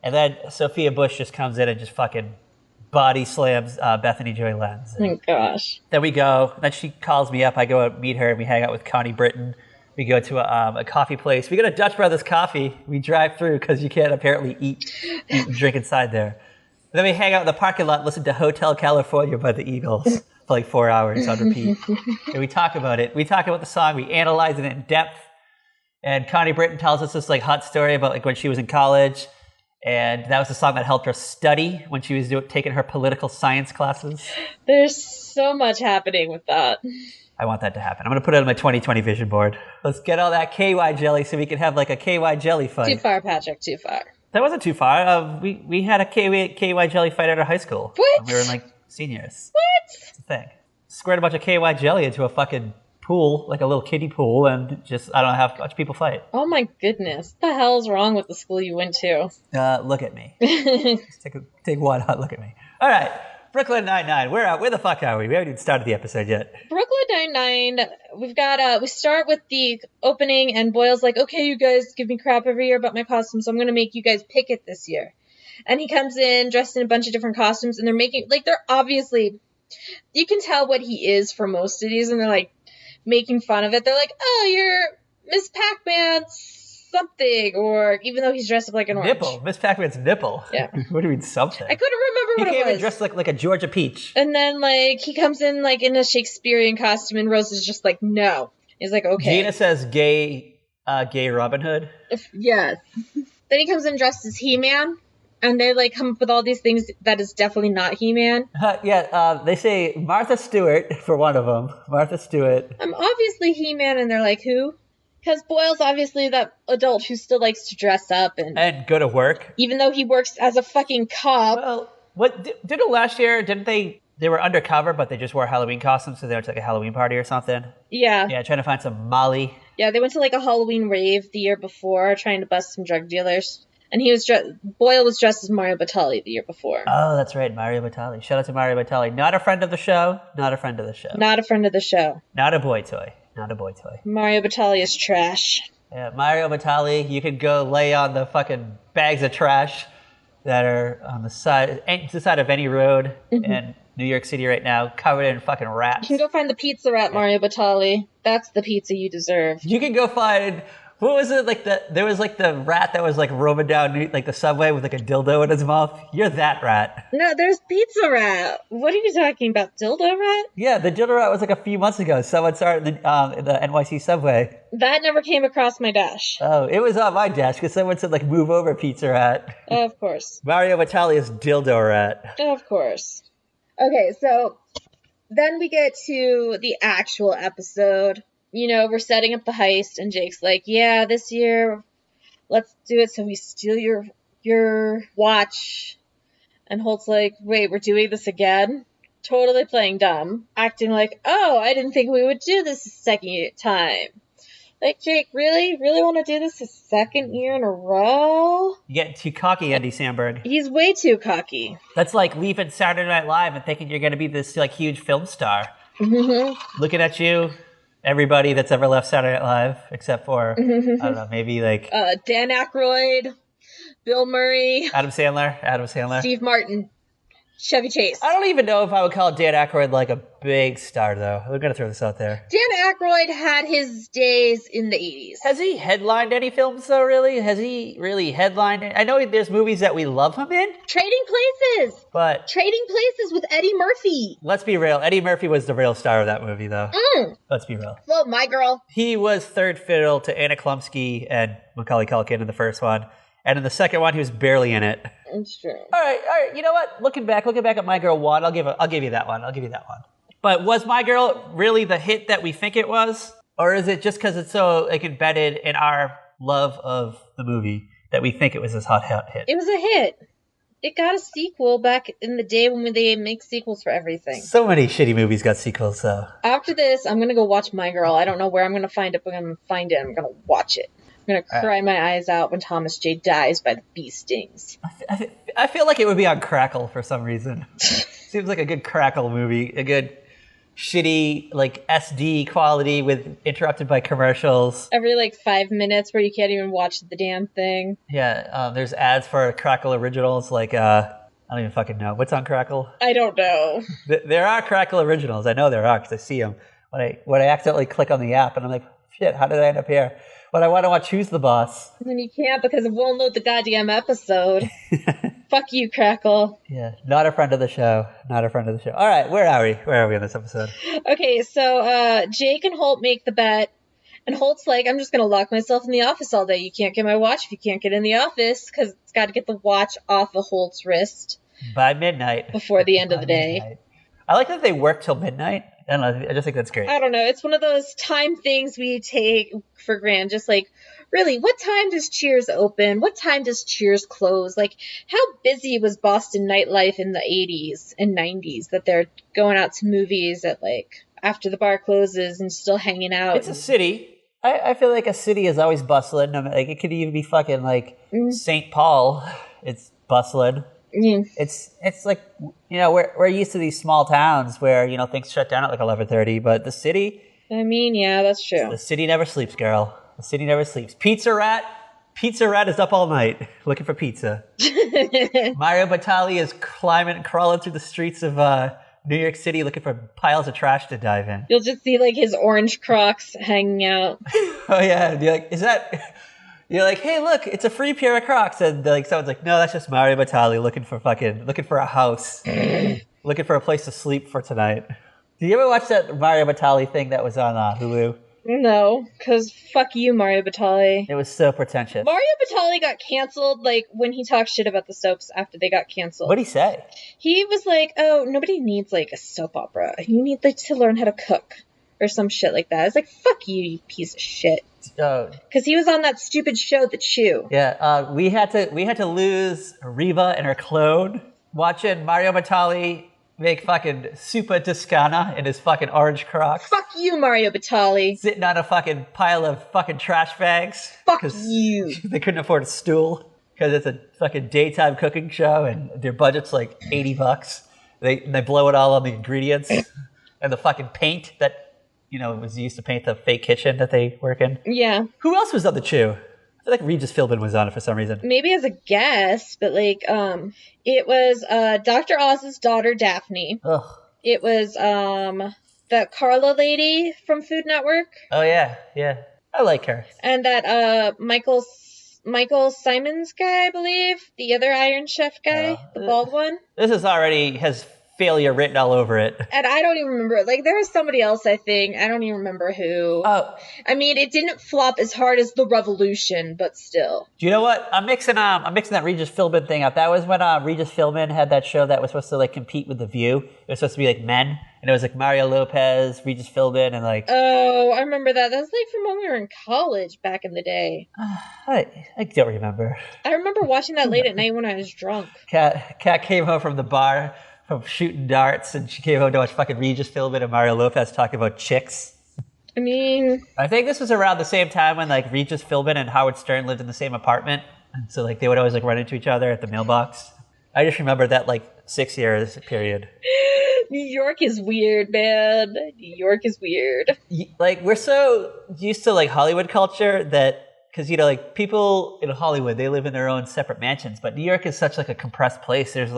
and then Sophia Bush just comes in and just fucking body slams Bethany Joy Lenz. Oh my gosh. Then we go. Then she calls me up. I go out, meet her, and we hang out with Connie Britton. We go to a coffee place. We go to Dutch Brothers Coffee. We drive through because you can't apparently eat and drink inside there. And then we hang out in the parking lot, listen to Hotel California by the Eagles for like 4 hours on repeat. And we talk about it. We talk about the song. We analyze it in depth. And Connie Britton tells us this like hot story about like when she was in college. And that was the song that helped her study when she was taking her political science classes. There's so much happening with that. I want that to happen. I'm going to put it on my 2020 vision board. Let's get all that KY jelly so we can have like a KY jelly fight. Too far, Patrick, too far. That wasn't too far. We had a KY jelly fight at our high school. What? We were like seniors. What? It's a thing. Squirt a bunch of KY jelly into a fucking pool, like a little kiddie pool, and just, I don't know, have a bunch of people fight. Oh my goodness. What the hell's wrong with the school you went to? Look at me. Just take one hot look at me. All right. Brooklyn Nine-Nine. Where the fuck are we? We haven't even started the episode yet. Brooklyn Nine-Nine, we've got, we start with the opening, and Boyle's like, okay, you guys give me crap every year about my costume, so I'm going to make you guys pick it this year. And he comes in dressed in a bunch of different costumes, and they're making, like, they're obviously, you can tell what he is for most of these, and they're, like, making fun of it. They're like, oh, you're Miss Pac-Man something, or even though he's dressed up like an orange. Nipple. Miss Pac-Man's nipple. Yeah. What do you mean something? I couldn't remember what it was. He came in dressed like a Georgia peach. And then, like, he comes in, like, in a Shakespearean costume, and Rose is just like, no. He's like, okay. Gina says gay Robin Hood. Yes. Then he comes in dressed as He-Man, and they, like, come up with all these things that is definitely not He-Man. They say Martha Stewart for one of them. Martha Stewart. I'm obviously He-Man, and they're like, who? Because Boyle's obviously that adult who still likes to dress up and go to work. Even though he works as a fucking cop. Well, what didn't last year? Didn't they were undercover, but they just wore Halloween costumes, so they went to like a Halloween party or something? Yeah. Yeah, trying to find some Molly. Yeah, they went to like a Halloween rave the year before, trying to bust some drug dealers. And Boyle was dressed as Mario Batali the year before. Oh, that's right, Mario Batali. Shout out to Mario Batali. Not a friend of the show. Not a friend of the show. Not a friend of the show. Not a boy toy. Not a boy toy. Mario Batali is trash. Yeah, Mario Batali, you could go lay on the fucking bags of trash that are on the side of any road in New York City right now, covered in fucking rats. You can go find the pizza rat, Mario Batali. That's the pizza you deserve. You can go find What was it like? There was like the rat that was like roaming down like the subway with like a dildo in his mouth. You're that rat. No, there's Pizza Rat. What are you talking about? Dildo Rat? Yeah, the dildo rat was like a few months ago. Someone saw it in the NYC subway. That never came across my dash. Oh, it was on my desk because someone said like move over, Pizza Rat. Of course. Mario Batali's dildo rat. Of course. Okay, so then we get to the actual episode. You know, we're setting up the heist, and Jake's like, yeah, this year, let's do it so we steal your watch. And Holt's like, wait, we're doing this again? Totally playing dumb. Acting like, oh, I didn't think we would do this a second time. Like, Jake, really? Really want to do this a second year in a row? You're getting too cocky, Andy Samberg. He's way too cocky. That's like leaving Saturday Night Live and thinking you're going to be this like huge film star. Mm-hmm. Looking at you, everybody that's ever left Saturday Night Live, except for, I don't know, maybe like... Dan Aykroyd, Bill Murray, Adam Sandler. Steve Martin, Chevy Chase. I don't even know if I would call Dan Aykroyd like a big star, though. We're going to throw this out there. Dan Aykroyd had his days in the 80s. Has he headlined any films, though, really? Has he really headlined? I know there's movies that we love him in. Trading Places. But... Trading Places with Eddie Murphy. Let's be real. Eddie Murphy was the real star of that movie, though. Let's be real. Well, My Girl. He was third fiddle to Anna Klumsky and Macaulay Culkin in the first one. And in the second one, he was barely in it. It's true. All right. You know what? Looking back at My Girl 1, I'll give you that one. But was My Girl really the hit that we think it was? Or is it just because it's so like embedded in our love of the movie that we think it was this hot hit? It was a hit. It got a sequel back in the day when they make sequels for everything. So many shitty movies got sequels, though. After this, I'm going to go watch My Girl. I don't know where I'm going to find it, but I'm going to find it. I'm going to watch it. I'm going to cry my eyes out when Thomas J. dies by the bee stings. I feel like it would be on Crackle for some reason. Seems like a good Crackle movie. A good shitty, like, SD quality with interrupted by commercials. Every, like, 5 minutes where you can't even watch the damn thing. Yeah, there's ads for Crackle originals, like, I don't even fucking know. What's on Crackle? I don't know. There are Crackle originals. I know there are because I see them. When I accidentally click on the app, and I'm like, shit, how did I end up here? But I want to watch Who's the Boss. And then you can't because it won't load the goddamn episode. Fuck you, Crackle. Yeah, not a friend of the show. All right, where are we in this episode? Okay, so Jake and Holt make the bet. And Holt's like, I'm just going to lock myself in the office all day. You can't get my watch if you can't get in the office because it's got to get the watch off of Holt's wrist. By midnight. Before the end of the day. Midnight. I like that they work till midnight. I don't know. I just think that's great. I don't know. It's one of those time things we take for granted. Just like, really, what time does Cheers open? What time does Cheers close? Like, how busy was Boston nightlife in the 80s and 90s that they're going out to movies at, like, after the bar closes and still hanging out? It's a city. I feel like a city is always bustling. I mean, like, it could even be fucking, like, St. Paul. It's bustling. It's like, you know, we're used to these small towns where, you know, things shut down at like 11:30, but the city... I mean, yeah, that's true. The city never sleeps, girl. The city never sleeps. Pizza Rat is up all night looking for pizza. Mario Batali is crawling through the streets of New York City looking for piles of trash to dive in. You'll just see like his orange Crocs hanging out. Oh yeah, and you're like, is that... You're like, hey, look, it's a free pair of Crocs. And like, someone's like, no, that's just Mario Batali looking for a house, looking for a place to sleep for tonight. Did you ever watch that Mario Batali thing that was on Hulu? No, because fuck you, Mario Batali. It was so pretentious. Mario Batali got canceled, like, when he talked shit about the soaps after they got canceled. What'd he say? He was like, oh, nobody needs, like, a soap opera. You need, like, to learn how to cook. Or some shit like that. I was like, fuck you, you piece of shit. Because he was on that stupid show, The Chew. Yeah, we had to lose Reva and her clone watching Mario Batali make fucking Supa Toscana in his fucking orange Crocs. Fuck you, Mario Batali. Sitting on a fucking pile of fucking trash bags. Fuck you. They couldn't afford a stool because it's a fucking daytime cooking show and their budget's like $80. They blow it all on the ingredients and the fucking paint that, you know, was used to paint the fake kitchen that they work in. Yeah. Who else was on The Chew? I feel like Regis Philbin was on it for some reason. Maybe as a guest, but like, it was Dr. Oz's daughter, Daphne. Ugh. It was the Carla lady from Food Network. Oh yeah, yeah. I like her. And that Michael Simons guy, I believe, the other Iron Chef guy, the bald one. This is already has failure written all over it. And I don't even remember. Like, there was somebody else, I think. I don't even remember who. Oh. I mean, it didn't flop as hard as The Revolution, but still. Do you know what? I'm mixing that Regis Philbin thing up. That was when Regis Philbin had that show that was supposed to like compete with The View. It was supposed to be like men, and it was like Mario Lopez, Regis Philbin, and like. Oh, I remember that. That was like from when we were in college back in the day. I don't remember. I remember watching that late at night when I was drunk. Kat came home from the bar from shooting darts, and she came home to watch fucking Regis Philbin and Mario Lopez talking about chicks. I mean, I think this was around the same time when like Regis Philbin and Howard Stern lived in the same apartment, and so like they would always like run into each other at the mailbox. I just remember that like 6 years period. New York is weird, man. New York is weird. Like we're so used to like Hollywood culture that. Because, you know, like, people in Hollywood, they live in their own separate mansions. But New York is such, like, a compressed place. There's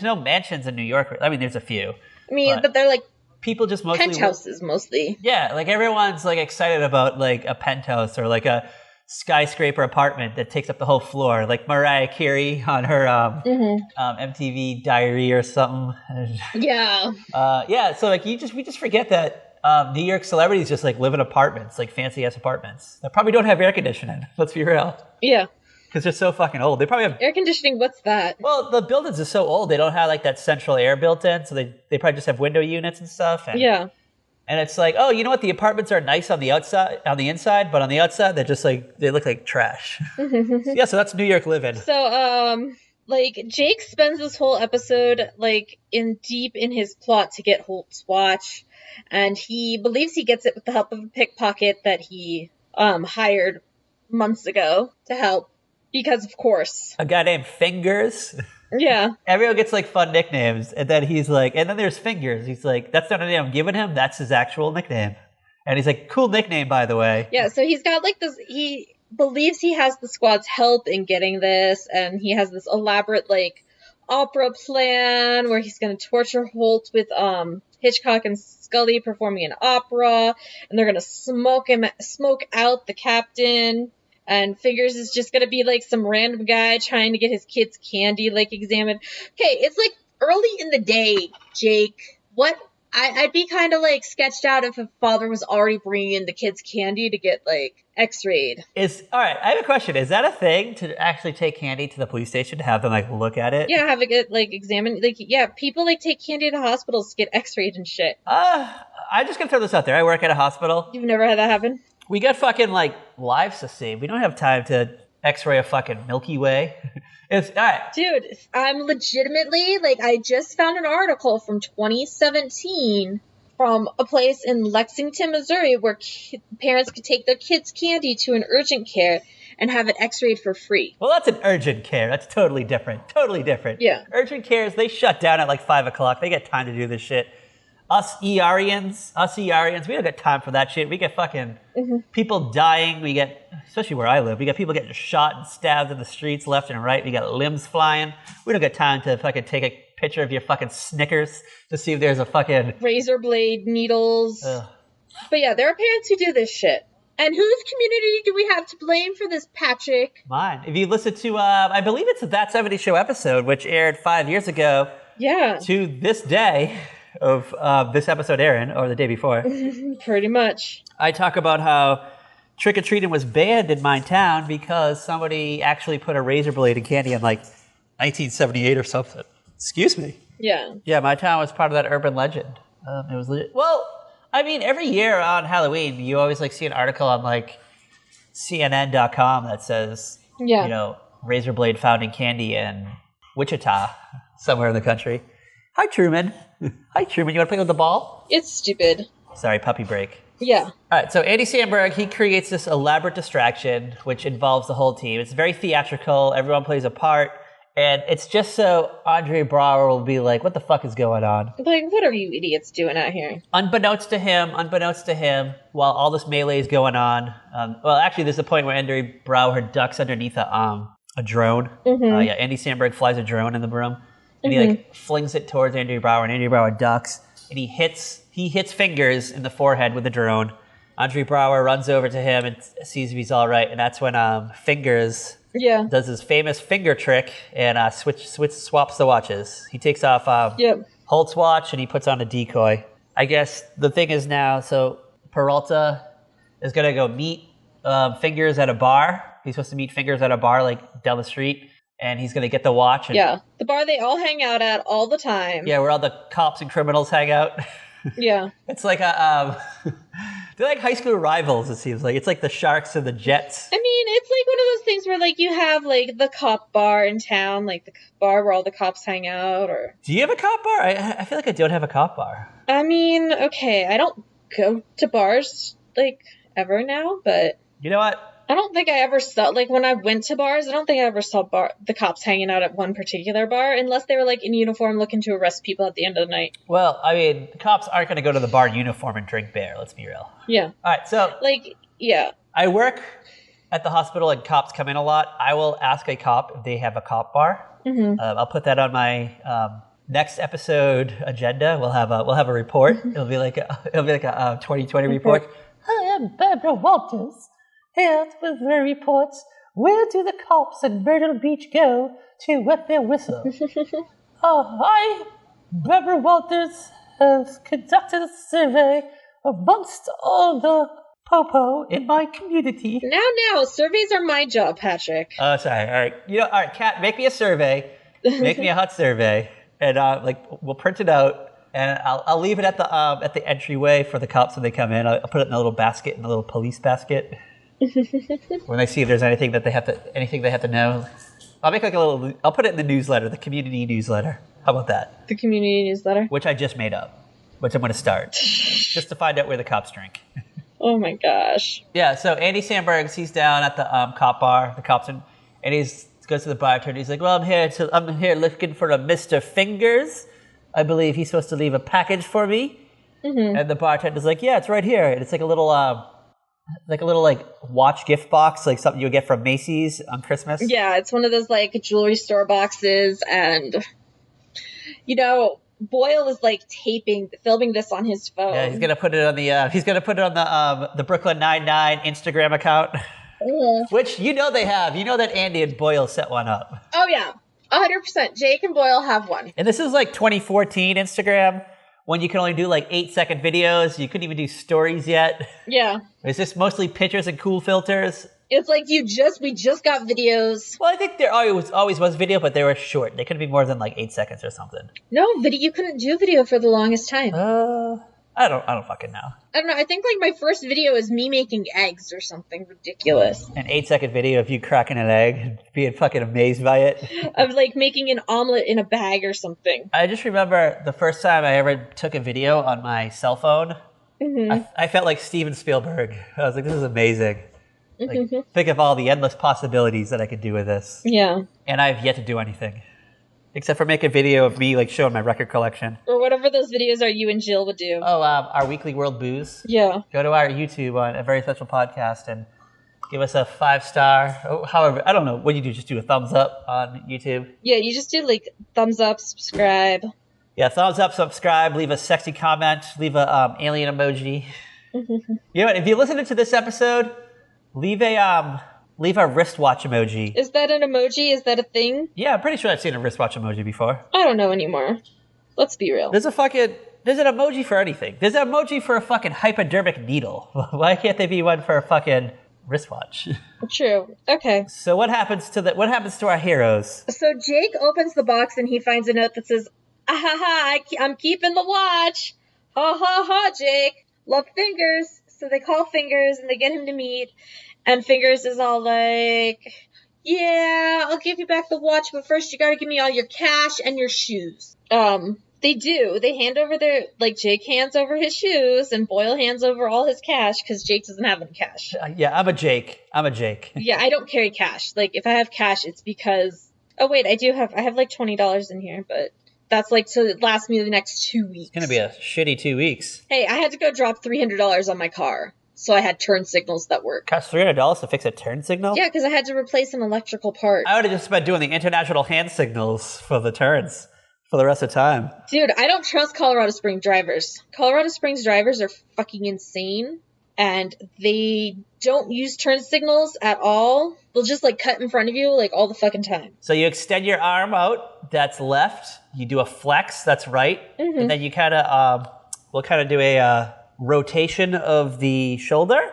no mansions in New York. I mean, there's a few. I mean, but they're, like, people just mostly... penthouses, mostly. Yeah, like, everyone's, like, excited about, like, a penthouse or, like, a skyscraper apartment that takes up the whole floor. Like Mariah Carey on her MTV Diary or something. Yeah. Yeah, so, like, we just forget that New York celebrities just like live in apartments, like fancy ass apartments that probably don't have air conditioning. Let's be real. Yeah. Because they're so fucking old. They probably have air conditioning. What's that? Well, the buildings are so old. They don't have like that central air built in, so they probably just have window units and stuff. And, yeah. And it's like, oh, you know what? The apartments are nice on the inside, but on the outside, they're just like they look like trash. Yeah, so that's New York living. So, like Jake spends this whole episode like deep in his plot to get Holt's watch. And he believes he gets it with the help of a pickpocket that he hired months ago to help. Because, of course. A guy named Fingers. Yeah. Everyone gets, like, fun nicknames. And then he's like, and then there's Fingers. He's like, that's not a name I'm giving him. That's his actual nickname. And he's like, cool nickname, by the way. Yeah, so he's got, like, this... He believes he has the squad's help in getting this. And he has this elaborate, like, opera plan where he's going to torture Holt with, Hitchcock and Scully performing an opera, and they're gonna smoke out the captain, and Fingers is just gonna be like some random guy trying to get his kid's candy like examined. Okay, it's like early in the day, Jake. What? I'd be kind of like sketched out if a father was already bringing in the kid's candy to get like x-rayed. All right, I have a question. Is that a thing to actually take candy to the police station to have them like look at it? Yeah, have it get like examined. Like, yeah, people like take candy to hospitals to get x-rayed and shit. I'm just gonna throw this out there. I work at a hospital. You've never had that happen? We got fucking like lives to save. We don't have time to x-ray a fucking Milky Way. It's all right. Dude, I'm legitimately, like, I just found an article from 2017 from a place in Lexington, Missouri, where parents could take their kids' candy to an urgent care and have it x-rayed for free. Well, that's an urgent care. That's totally different. Totally different. Yeah. Urgent cares, they shut down at like 5 o'clock. They get time to do this shit. Us ERians, we don't get time for that shit. We get fucking people dying. We get, especially where I live, we get people getting shot and stabbed in the streets left and right. We got limbs flying. We don't get time to fucking take a picture of your fucking Snickers to see if there's a fucking... razor blade needles. Ugh. But yeah, there are parents who do this shit. And whose community do we have to blame for this, Patrick? Mine. If you listen to, I believe it's a That 70 Show episode, which aired 5 years ago. Yeah. To this day... of this episode airing, or the day before. Pretty much. I talk about how trick-or-treating was banned in my town because somebody actually put a razor blade in candy in like 1978 or something. Excuse me. Yeah. Yeah, my town was part of that urban legend. It was legit. Well, I mean, every year on Halloween, you always like see an article on like CNN.com that says, you know, razor blade found in candy in Wichita, somewhere in the country. Hi, Truman. Hi, Truman. You want to play with the ball? It's stupid. Sorry, puppy break. Yeah. All right, so Andy Samberg, he creates this elaborate distraction, which involves the whole team. It's very theatrical. Everyone plays a part. And it's just so Andre Braugher will be like, what the fuck is going on? Like, what are you idiots doing out here? Unbeknownst to him, while all this melee is going on. Well, actually, there's a point where Andre Braugher ducks underneath a drone. Yeah, Andy Samberg flies a drone in the room. And he like flings it towards Andrew Brower, and Andrew Brower ducks, and he hits Fingers in the forehead with the drone, Andre Brower runs over to him and sees if he's all right, and that's when Fingers does his famous finger trick and swaps the watches. He takes off Holt's watch and he puts on a decoy. I guess the thing is now, so Peralta is going to go meet Fingers at a bar. He's supposed to meet Fingers at a bar like down the street, and he's going to get the watch. And, the bar they all hang out at all the time. Yeah, where all the cops and criminals hang out. Yeah. It's like a... they're like high school rivals, it seems like. It's like the Sharks and the Jets. I mean, it's like one of those things where, like, you have, like, the cop bar in town, like the bar where all the cops hang out, or... Do you have a cop bar? I feel like I don't have a cop bar. I mean, okay, I don't go to bars, like, ever now, but... You know what? I don't think I ever saw, like, when I went to bars, I don't think I ever saw the cops hanging out at one particular bar, unless they were, like, in uniform looking to arrest people at the end of the night. Well, I mean, the cops aren't going to go to the bar in uniform and drink beer, let's be real. Yeah. All right, so... Like, yeah. I work at the hospital and cops come in a lot. I will ask a cop if they have a cop bar. Mm-hmm. I'll put that on my next episode agenda. We'll have a report. It'll be like a 2020 report. I am Barbara Walters. Here with the reports. Where do the cops at Myrtle Beach go to wet their whistle? I, Barbara Walters, have conducted a survey amongst all the popo in my community. Now, surveys are my job, Patrick. Oh, sorry. All right. All right, Kat, make me a survey. Make me a hot survey, and we'll print it out, and I'll leave it at the entryway for the cops when they come in. I'll put it in a little basket, in a little police basket. When they see if there's anything they have to know, I'll make I'll put it in the newsletter, the community newsletter. How about that? The community newsletter? Which I just made up, which I'm going to start, just to find out where the cops drink. Oh my gosh. Yeah, so Andy Samberg, he's down at the cop bar, the cops, and he goes to the bartender. He's like, well, I'm here looking for a Mr. Fingers. I believe he's supposed to leave a package for me. Mm-hmm. And the bartender's like, yeah, it's right here. And it's like a little watch gift box, like something you would get from Macy's on Christmas. Yeah, it's one of those like jewelry store boxes, and Boyle is like filming this on his phone. Yeah, he's gonna put it on the Brooklyn Nine-Nine Instagram account, which they have. You know that Andy and Boyle set one up. Oh yeah, 100%. Jake and Boyle have one. And this is like 2014 Instagram, when you can only do like 8-second videos. You couldn't even do stories yet. Yeah. Is this mostly pictures and cool filters? It's like we just got videos. Well, I think there always was video, but they were short. They couldn't be more than like 8 seconds or something. No, you couldn't do video for the longest time. I don't fucking know. I don't know. I think like my first video is me making eggs or something ridiculous. An 8-second video of you cracking an egg and being fucking amazed by it. Of like making an omelet in a bag or something. I just remember the first time I ever took a video on my cell phone. Mm-hmm. I felt like Steven Spielberg. I was like, this is amazing. Like, think of all the endless possibilities that I could do with this. Yeah. And I have yet to do anything. Except for make a video of me like showing my record collection. Or whatever those videos are you and Jill would do. Oh, our weekly World Booze. Yeah. Go to our YouTube on A Very Special Podcast and give us a 5-star. However, I don't know. What do you do? Just do a thumbs up on YouTube? Yeah, you just do like thumbs up, subscribe. Yeah, thumbs up, subscribe, leave a sexy comment, leave a alien emoji. You know what? If you listen to this episode, leave a wristwatch emoji. Is that an emoji? Is that a thing? Yeah, I'm pretty sure I've seen a wristwatch emoji before. I don't know anymore. Let's be real. There's an emoji for anything. There's an emoji for a fucking hypodermic needle. Why can't there be one for a fucking wristwatch? True. Okay. So what happens to our heroes? So Jake opens the box and he finds a note that says, "Ah ha ha, I'm keeping the watch. Ha ha ha, Jake. Love Fingers." So they call Fingers and they get him to meet. And Fingers is all like, yeah, I'll give you back the watch, but first you gotta give me all your cash and your shoes. They do. They hand over Jake hands over his shoes and Boyle hands over all his cash because Jake doesn't have any cash. Yeah, I'm a Jake. Yeah, I don't carry cash. Like, if I have cash, it's because, oh wait, I have like $20 in here, but that's like to last me the next 2 weeks. It's gonna be a shitty 2 weeks. Hey, I had to go drop $300 on my car. So I had turn signals that work. Cost $300 to fix a turn signal? Yeah, because I had to replace an electrical part. I would have just been doing the international hand signals for the turns for the rest of the time. Dude, I don't trust Colorado Springs drivers. Colorado Springs drivers are fucking insane. and they don't use turn signals at all. They'll just like cut in front of you like all the fucking time. So you extend your arm out, that's left. You do a flex, that's right. Mm-hmm. And then you kind of, we'll kind of do a rotation of the shoulder.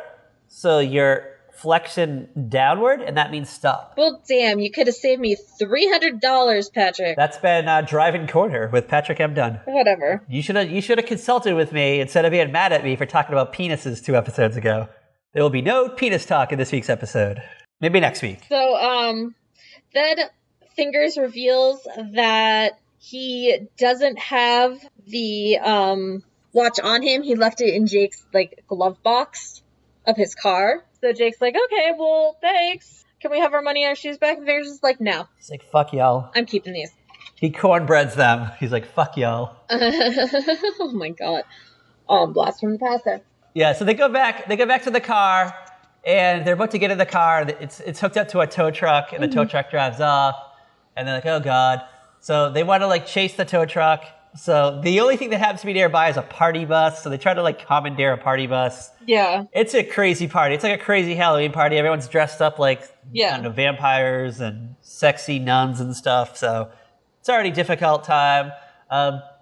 So you're flexing downward, and that means stop. Well, damn, you could have saved me $300, Patrick. That's been Driving Corner with Patrick M. Dunn. Whatever. You should have consulted with me instead of being mad at me for talking about penises 2 episodes ago. There will be no penis talk in this week's episode. Maybe next week. So, then Fingers reveals that he doesn't have the watch on him. He left it in Jake's like glove box of his car. So Jake's like, okay, well, thanks. Can we have our money and our shoes back? And Fingers is like, no. He's like, fuck y'all. I'm keeping these. He cornbreads them. He's like, fuck y'all. Oh my god. Oh, blast from the past there. Yeah, so they go back to the car, and they're about to get in the car. It's hooked up to a tow truck, and the tow truck drives off, and they're like, oh god. So they want to like chase the tow truck. So the only thing that happens to be nearby is a party bus. So they try to like commandeer a party bus. Yeah. It's a crazy party. It's like a crazy Halloween party. Everyone's dressed up like I don't know, vampires and sexy nuns and stuff. So it's already a difficult time.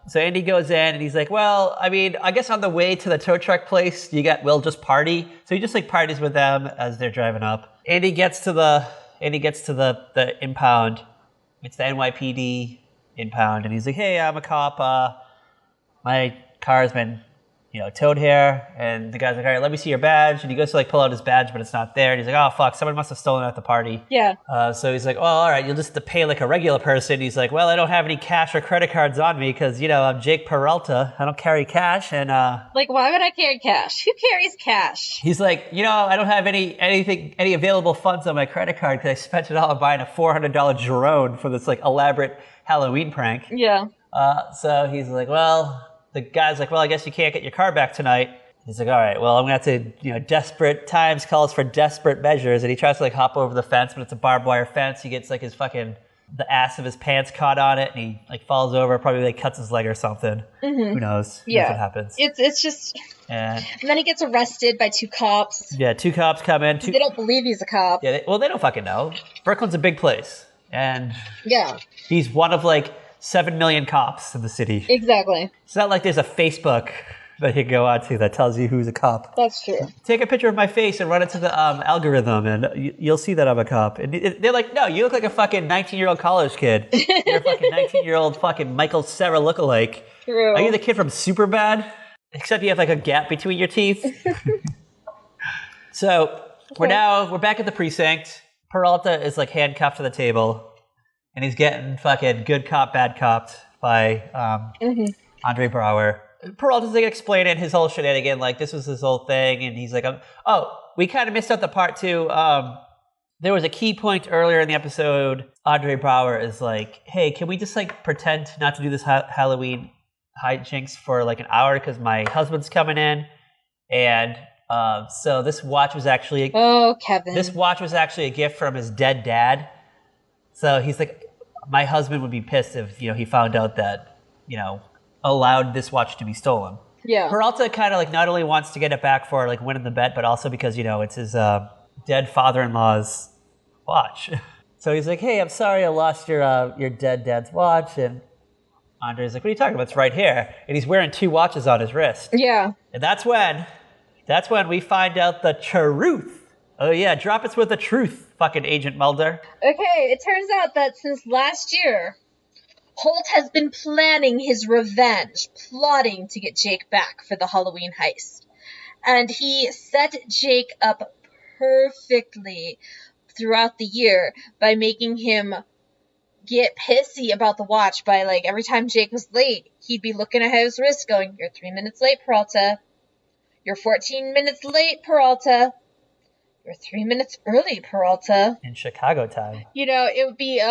So Andy goes in and he's like, well, I mean, I guess on the way to the tow truck place, you got Will just party. So he just like parties with them as they're driving up. Andy gets to the impound. It's the NYPD impound, and he's like, hey, I'm a cop. My car's been, towed here. And the guy's like, all right, let me see your badge. And he goes to like pull out his badge, but it's not there. And he's like, oh fuck, someone must have stolen it at the party. Yeah. So he's like, well, all right, you'll just have to pay like a regular person. He's like, well, I don't have any cash or credit cards on me because, I'm Jake Peralta. I don't carry cash. And like, why would I carry cash? Who carries cash? He's like, I don't have any available funds on my credit card because I spent it all on buying a $400 drone for this like elaborate Halloween prank. Yeah. So he's like, well, the guy's like, well, I guess you can't get your car back tonight. He's like, all right, well, I'm going to have to, desperate times calls for desperate measures. And he tries to like hop over the fence, but it's a barbed wire fence. He gets like the ass of his pants caught on it, and he like falls over, probably like cuts his leg or something. Mm-hmm. Who knows? Yeah. That's what happens. It's just... And then he gets arrested by 2 cops. Yeah, 2 cops come in. They don't believe he's a cop. Yeah, they don't fucking know. Brooklyn's a big place. And yeah, he's one of like 7 million cops in the city. Exactly. It's not like there's a Facebook that you go onto that tells you who's a cop. That's true. Take a picture of my face and run it to the algorithm, and you'll see that I'm a cop. And they're like, no, you look like a fucking 19-year-old college kid. You're a fucking 19-year-old fucking Michael Cera lookalike. True. Are you the kid from Superbad? Except you have like a gap between your teeth. So we're back at the precinct. Peralta is like handcuffed to the table, and he's getting fucking good cop, bad copped by Andre Braugher. Peralta's like explaining his whole shenanigan, like this was his whole thing, and he's like, oh, we kind of missed out the part too. There was a key point earlier in the episode. Andre Braugher is like, hey, can we just like pretend not to do this Halloween hijinks for like an hour because my husband's coming in, and so this watch was actually Kevin. This watch was actually a gift from his dead dad. So he's like, my husband would be pissed if he found out that allowed this watch to be stolen. Yeah. Peralta kind of like not only wants to get it back for like winning the bet, but also because it's his dead father-in-law's watch. So he's like, hey, I'm sorry I lost your dead dad's watch, and Andre's like, what are you talking about? It's right here. And he's wearing 2 watches on his wrist. Yeah. And that's when we find out the truth. Oh yeah, drop us with the truth, fucking Agent Mulder. Okay, it turns out that since last year, Holt has been planning his revenge, plotting to get Jake back for the Halloween heist. And he set Jake up perfectly throughout the year by making him get pissy about the watch by, like, every time Jake was late, he'd be looking at his wrist going, you're 3 minutes late, Peralta. You're 14 minutes late, Peralta. You're 3 minutes early, Peralta. In Chicago time. It would be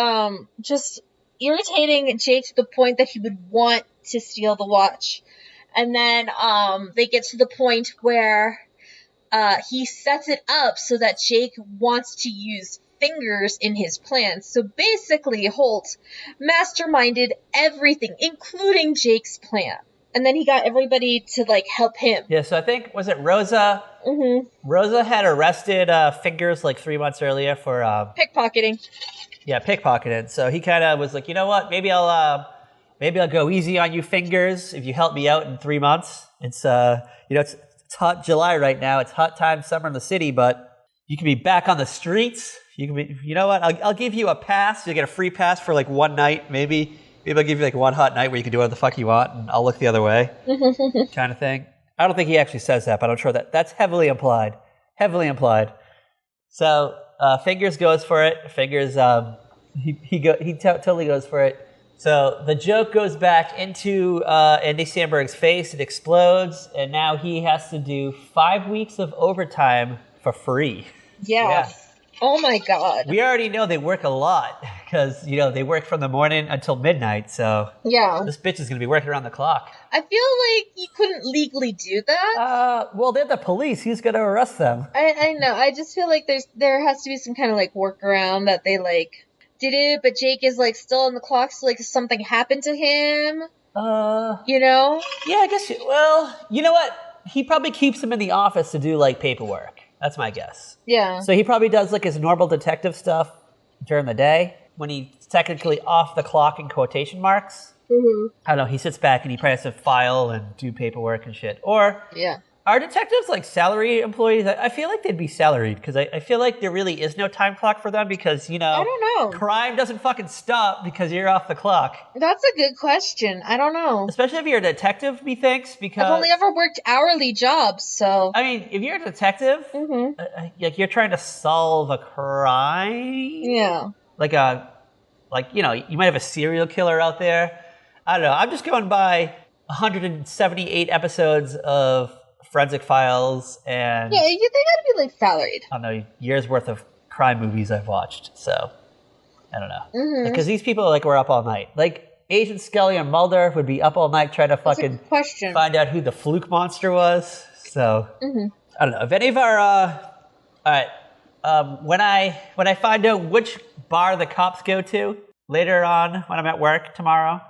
just irritating Jake to the point that he would want to steal the watch. And then they get to the point where he sets it up so that Jake wants to use Fingers in his plan. So basically, Holt masterminded everything, including Jake's plan. And then he got everybody to, like, help him. Yeah, so I think, was it Rosa? Mm-hmm. Rosa had arrested Fingers like 3 months earlier for... pickpocketing. Yeah, pickpocketing. So he kind of was like, you know what? Maybe I'll go easy on you, Fingers, if you help me out in 3 months. It's it's hot July right now. It's hot time, summer in the city, but you can be back on the streets. You can be. You know what? I'll give you a pass. You'll get a free pass for like one night, maybe. Maybe I'll give you like one hot night where you can do whatever the fuck you want, and I'll look the other way, kind of thing. I don't think he actually says that, but I'm sure that's heavily implied. Heavily implied. So Fingers goes for it. Fingers he totally goes for it. So the joke goes back into Andy Samberg's face. It explodes, and now he has to do 5 weeks of overtime for free. Yeah. Oh my God. We already know they work a lot because, they work from the morning until midnight. So this bitch is going to be working around the clock. I feel like you couldn't legally do that. Well, they're the police. Who's going to arrest them? I know. I just feel like there has to be some kind of like workaround that they like did it, but Jake is like still on the clock. So like something happened to him. Yeah, I guess. Well, you know what? He probably keeps him in the office to do like paperwork. That's my guess. Yeah. So he probably does like his normal detective stuff during the day when he's technically off the clock in quotation marks. Mm-hmm. I don't know. He sits back and he probably has to file and do paperwork and shit. Or are detectives like salary employees? I feel like they'd be salaried because I feel like there really is no time clock for them because, I don't know. Crime doesn't fucking stop because you're off the clock. That's a good question. I don't know. Especially if you're a detective, methinks, because... I've only ever worked hourly jobs, so... I mean, if you're a detective, like you're trying to solve a crime... Yeah. You might have a serial killer out there. I don't know. I'm just going by 178 episodes of Forensic Files and... Yeah, they gotta be, like, salaried. I don't know, years worth of crime movies I've watched, so... I don't know. Because these people, were up all night. Like, Agent Scully and Mulder would be up all night trying to fucking find out who the fluke monster was. So, I don't know. If any of our... all right. When I find out which bar the cops go to later on when I'm at work tomorrow,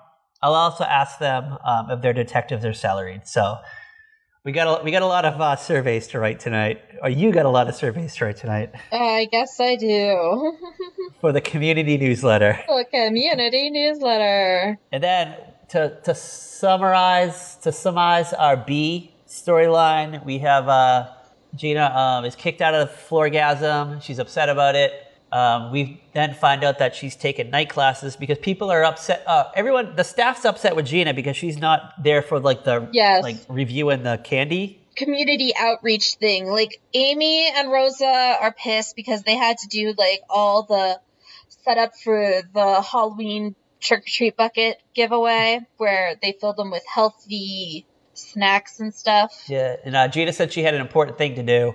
I'll also ask them if their detectives are salaried. So... We got a lot of surveys to write tonight. Or you got a lot of surveys to write tonight. I guess I do. For the community newsletter. For community newsletter. And then to summarize our B storyline, we have Gina is kicked out of the Floorgasm. She's upset about it. We then find out that she's taken night classes because people are upset. The staff's upset with Gina because she's not there for reviewing the candy. Community outreach thing. Like Amy and Rosa are pissed because they had to do all the setup for the Halloween trick-or-treat bucket giveaway where they filled them with healthy snacks and stuff. Yeah, and Gina said she had an important thing to do.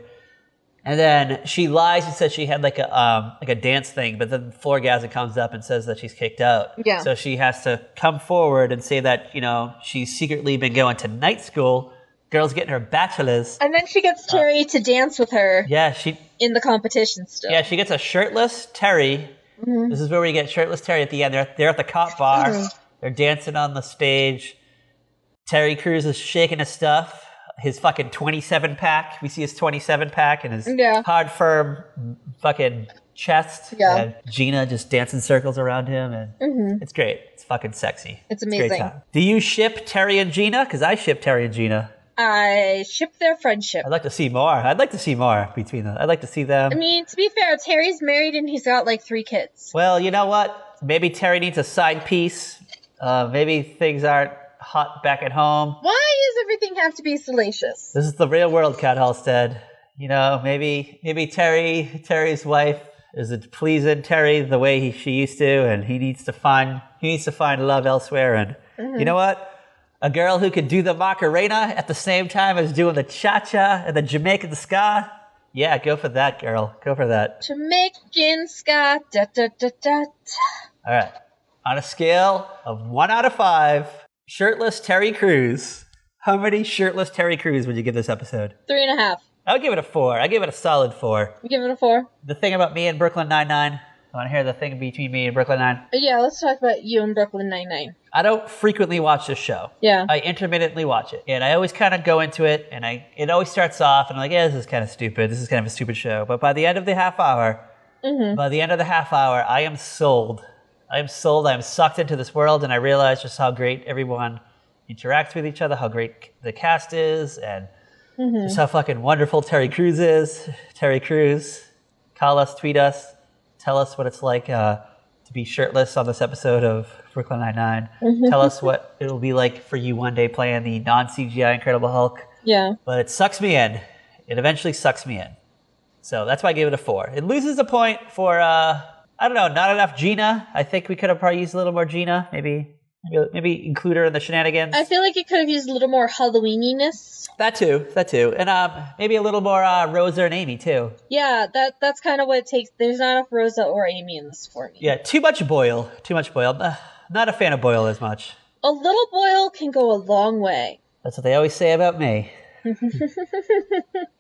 And then she lies and says she had a dance thing, but then Floorgasm comes up and says that she's kicked out. Yeah. So she has to come forward and say that, she's secretly been going to night school. Girl's getting her bachelor's. And then she gets Terry to dance with her. Yeah, in the competition still. Yeah, she gets a shirtless Terry. Mm-hmm. This is where we get shirtless Terry at the end. They're at the cop bar. Mm-hmm. They're dancing on the stage. Terry Crews is shaking his stuff. His fucking 27-pack. We see his 27-pack and his hard, firm fucking chest. Yeah. And Gina just dancing circles around him. And it's great. It's fucking sexy. It's amazing. It's a great time. Do you ship Terry and Gina? Because I ship Terry and Gina. I ship their friendship. I'd like to see more. I'd like to see more between them. I'd like to see them. I mean, to be fair, Terry's married and he's got 3 kids. Well, you know what? Maybe Terry needs a side piece. Maybe things aren't hot back at home. Why does everything have to be salacious? This is the real world, Kat Halstead. Maybe Terry's wife isn't pleasing Terry the way she used to, and he needs to find love elsewhere. And you know what? A girl who could do the Macarena at the same time as doing the cha-cha and the Jamaican ska. Yeah, go for that, girl. Go for that. Jamaican ska. Da, da, da, da. All right. On a scale of 1 out of 5, shirtless Terry Crews. How many shirtless Terry Crews would you give this episode? 3.5. I would give it a 4. I give it a solid 4. You give it a 4? The thing about me and Brooklyn Nine-Nine, Want to hear the thing between me and Brooklyn Nine? Yeah, let's talk about you and Brooklyn Nine-Nine. I don't frequently watch this show. Yeah. I intermittently watch it. And I always kind of go into it, and it always starts off, and I'm like, yeah, this is kind of stupid. This is kind of a stupid show. But by the end of the half hour, I am sold. I am sold. I am sucked into this world, and I realize just how great everyone interacts with each other, how great the cast is, and just how fucking wonderful Terry Crews is. Terry Crews, call us, tweet us, tell us what it's like to be shirtless on this episode of Brooklyn Nine-Nine. Tell us what it will be like for you one day playing the non-CGI Incredible Hulk. Yeah. But it sucks me in. It eventually sucks me in. So that's why I gave it a 4. It loses a point for, I don't know, not enough Gina. I think we could have probably used a little more Gina. Maybe include her in the shenanigans. I feel like it could have used a little more Halloweeniness. That too. And maybe a little more Rosa and Amy, too. Yeah, that's kind of what it takes. There's not enough Rosa or Amy in this for me. Yeah, too much Boyle. Not a fan of Boyle as much. A little Boyle can go a long way. That's what they always say about me.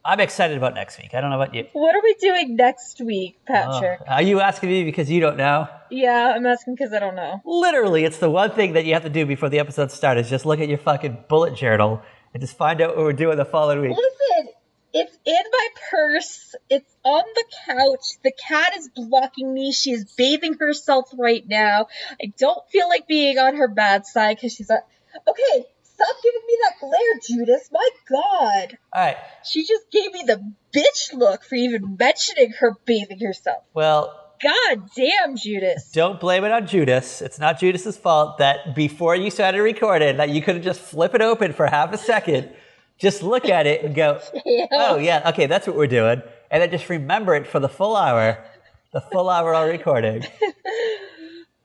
I'm excited about next week. I don't know about you. What are we doing next week, Patrick? Are you asking me because you don't know? Yeah, I'm asking because I don't know. Literally, it's the one thing that you have to do before the episode starts is just look at your fucking bullet journal and just find out what we're doing the following week. Listen, it's in my purse. It's on the couch. The cat is blocking me. She is bathing herself right now. I don't feel like being on her bad side because she's okay. Stop giving me that glare, Judas. My God. All right. She just gave me the bitch look for even mentioning her bathing herself. Well, God damn, Judas. Don't blame it on Judas. It's not Judas's fault that before you started recording that you could have just flip it open for half a second, just look at it and go, oh, yeah, okay, that's what we're doing. And then just remember it for the full hour of recording.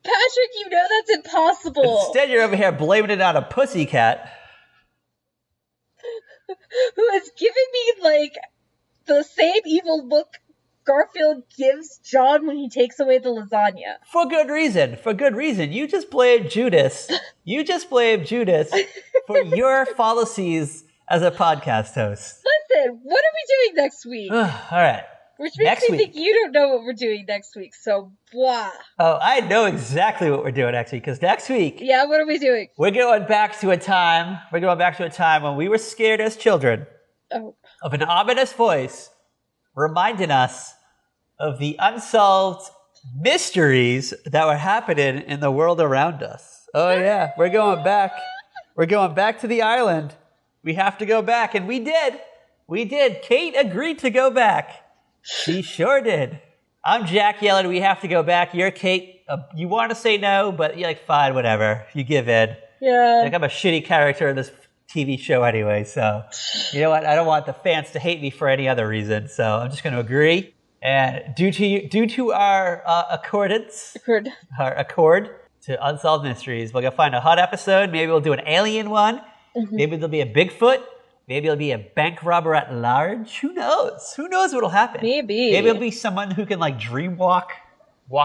Patrick, you know that's impossible. Instead, you're over here blaming it on a pussycat. Who is giving me, like, the same evil look Garfield gives John when he takes away the lasagna. For good reason. You just blame Judas. For your fallacies as a podcast host. Listen, what are we doing next week? All right. Which makes me think you don't know what we're doing next week, so blah. Oh, I know exactly what we're doing next week, because next week... Yeah, what are we doing? We're going back to a time when we were scared as children of an ominous voice reminding us of the unsolved mysteries that were happening in the world around us. Oh, yeah. We're going back. We're going back to the island. We have to go back, and we did. Kate agreed to go back. She sure did. I'm Jack yelling, we have to go back. You're Kate. You want to say no, but you're like, fine, whatever. You give in. Yeah. Like, I'm a shitty character in this TV show anyway, so you know what? I don't want the fans to hate me for any other reason, so I'm just going to agree. And due to our accord to Unsolved Mysteries, we're going to find a hot episode. Maybe we'll do an alien one. Mm-hmm. Maybe there'll be a Bigfoot. Maybe it'll be a bank robber at large. Who knows? Who knows what'll happen? Maybe it'll be someone who can like dream walk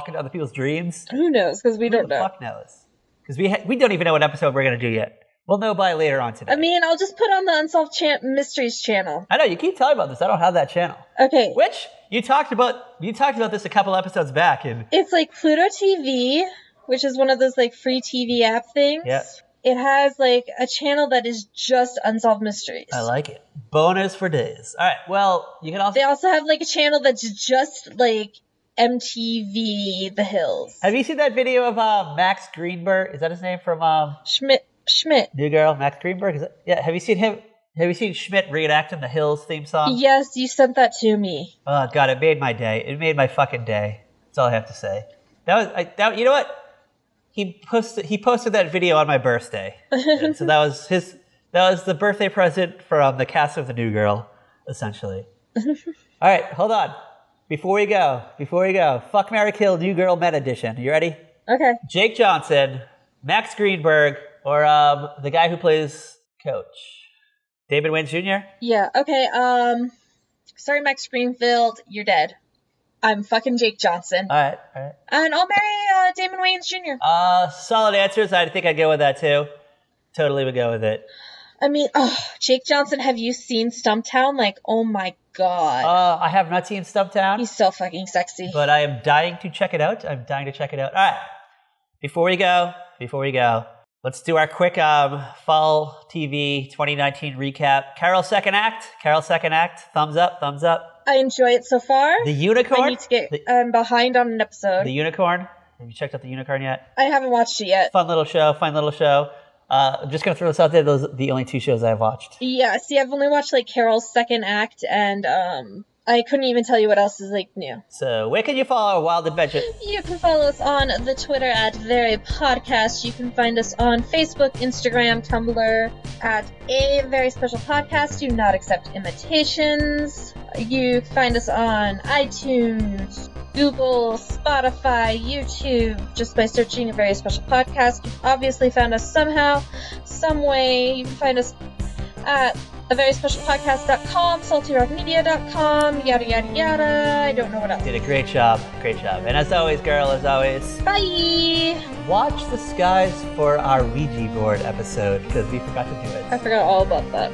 into other people's dreams. Who knows? Because we don't know. Who the fuck knows? Because we don't even know what episode we're gonna do yet. We'll know by later on today. I mean, I'll just put on the Unsolved Mysteries channel. I know you keep telling about this. I don't have that channel. Okay. Which you talked about this a couple episodes back, and it's like Pluto TV, which is one of those like free TV app things. Yeah. It has, like, a channel that is just Unsolved Mysteries. I like it. Bonus for days. All right, well, you can also... They also have, like, a channel that's just, like, MTV The Hills. Have you seen that video of Max Greenberg? Is that his name from... Schmidt. New Girl, Max Greenberg? Yeah, have you seen him? Have you seen Schmidt reenacting the Hills theme song? Yes, you sent that to me. Oh, God, it made my day. It made my fucking day. That's all I have to say. You know what? He posted that video on my birthday. And so that was the birthday present from the cast of the New Girl, essentially. All right, hold on. Before we go, fuck, marry, kill, New Girl Meta Edition. You ready? Okay. Jake Johnson, Max Greenberg, or the guy who plays Coach, David Wayne Jr. Yeah. Okay. Sorry, Max Greenfield, you're dead. I'm fucking Jake Johnson. All right. And I'll marry Damon Wayans Jr. Solid answers. I think I'd go with that too. Totally would go with it. I mean, Jake Johnson, have you seen Stumptown? Like, oh my god. I have not seen Stumptown. He's so fucking sexy. But I am dying to check it out. All right. Before we go, let's do our quick fall TV 2019 recap. Carol's second act. Thumbs up. I enjoy it so far. The Unicorn. I need to get behind on an episode. The Unicorn. Have you checked out The Unicorn yet? I haven't watched it yet. Fun little show. I'm just going to throw this out there. Those are the only two shows I've watched. Yeah, see, I've only watched, like, Carol's second act, and I couldn't even tell you what else is, like, new. So, where can you follow our wild adventure? You can follow us on the Twitter at Very Podcast. You can find us on Facebook, Instagram, Tumblr at A Very Special Podcast. Do not accept imitations. You can find us on iTunes, Google, Spotify, YouTube, just by searching A Very Special Podcast. You've obviously found us somehow, some way. You can find us at averyspecialpodcast.com, saltyrockmedia.com, yada yada yada. I don't know what else. Did a great job. And as always, girl, Bye! watch the skies for our Ouija board episode, because we forgot to do it. I forgot all about that.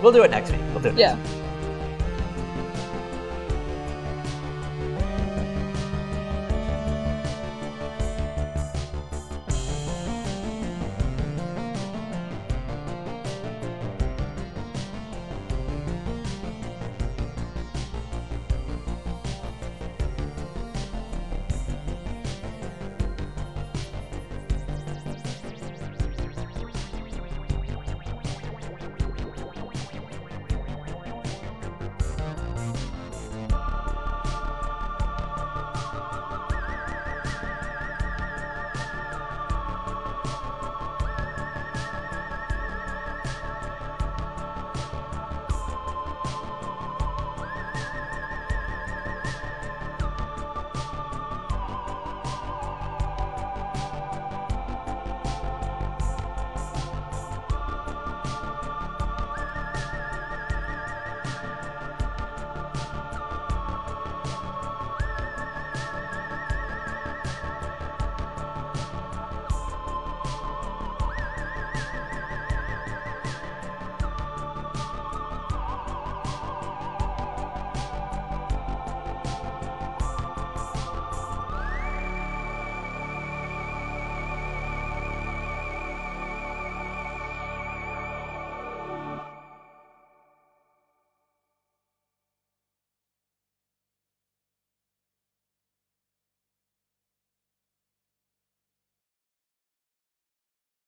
We'll do it next week. Yeah.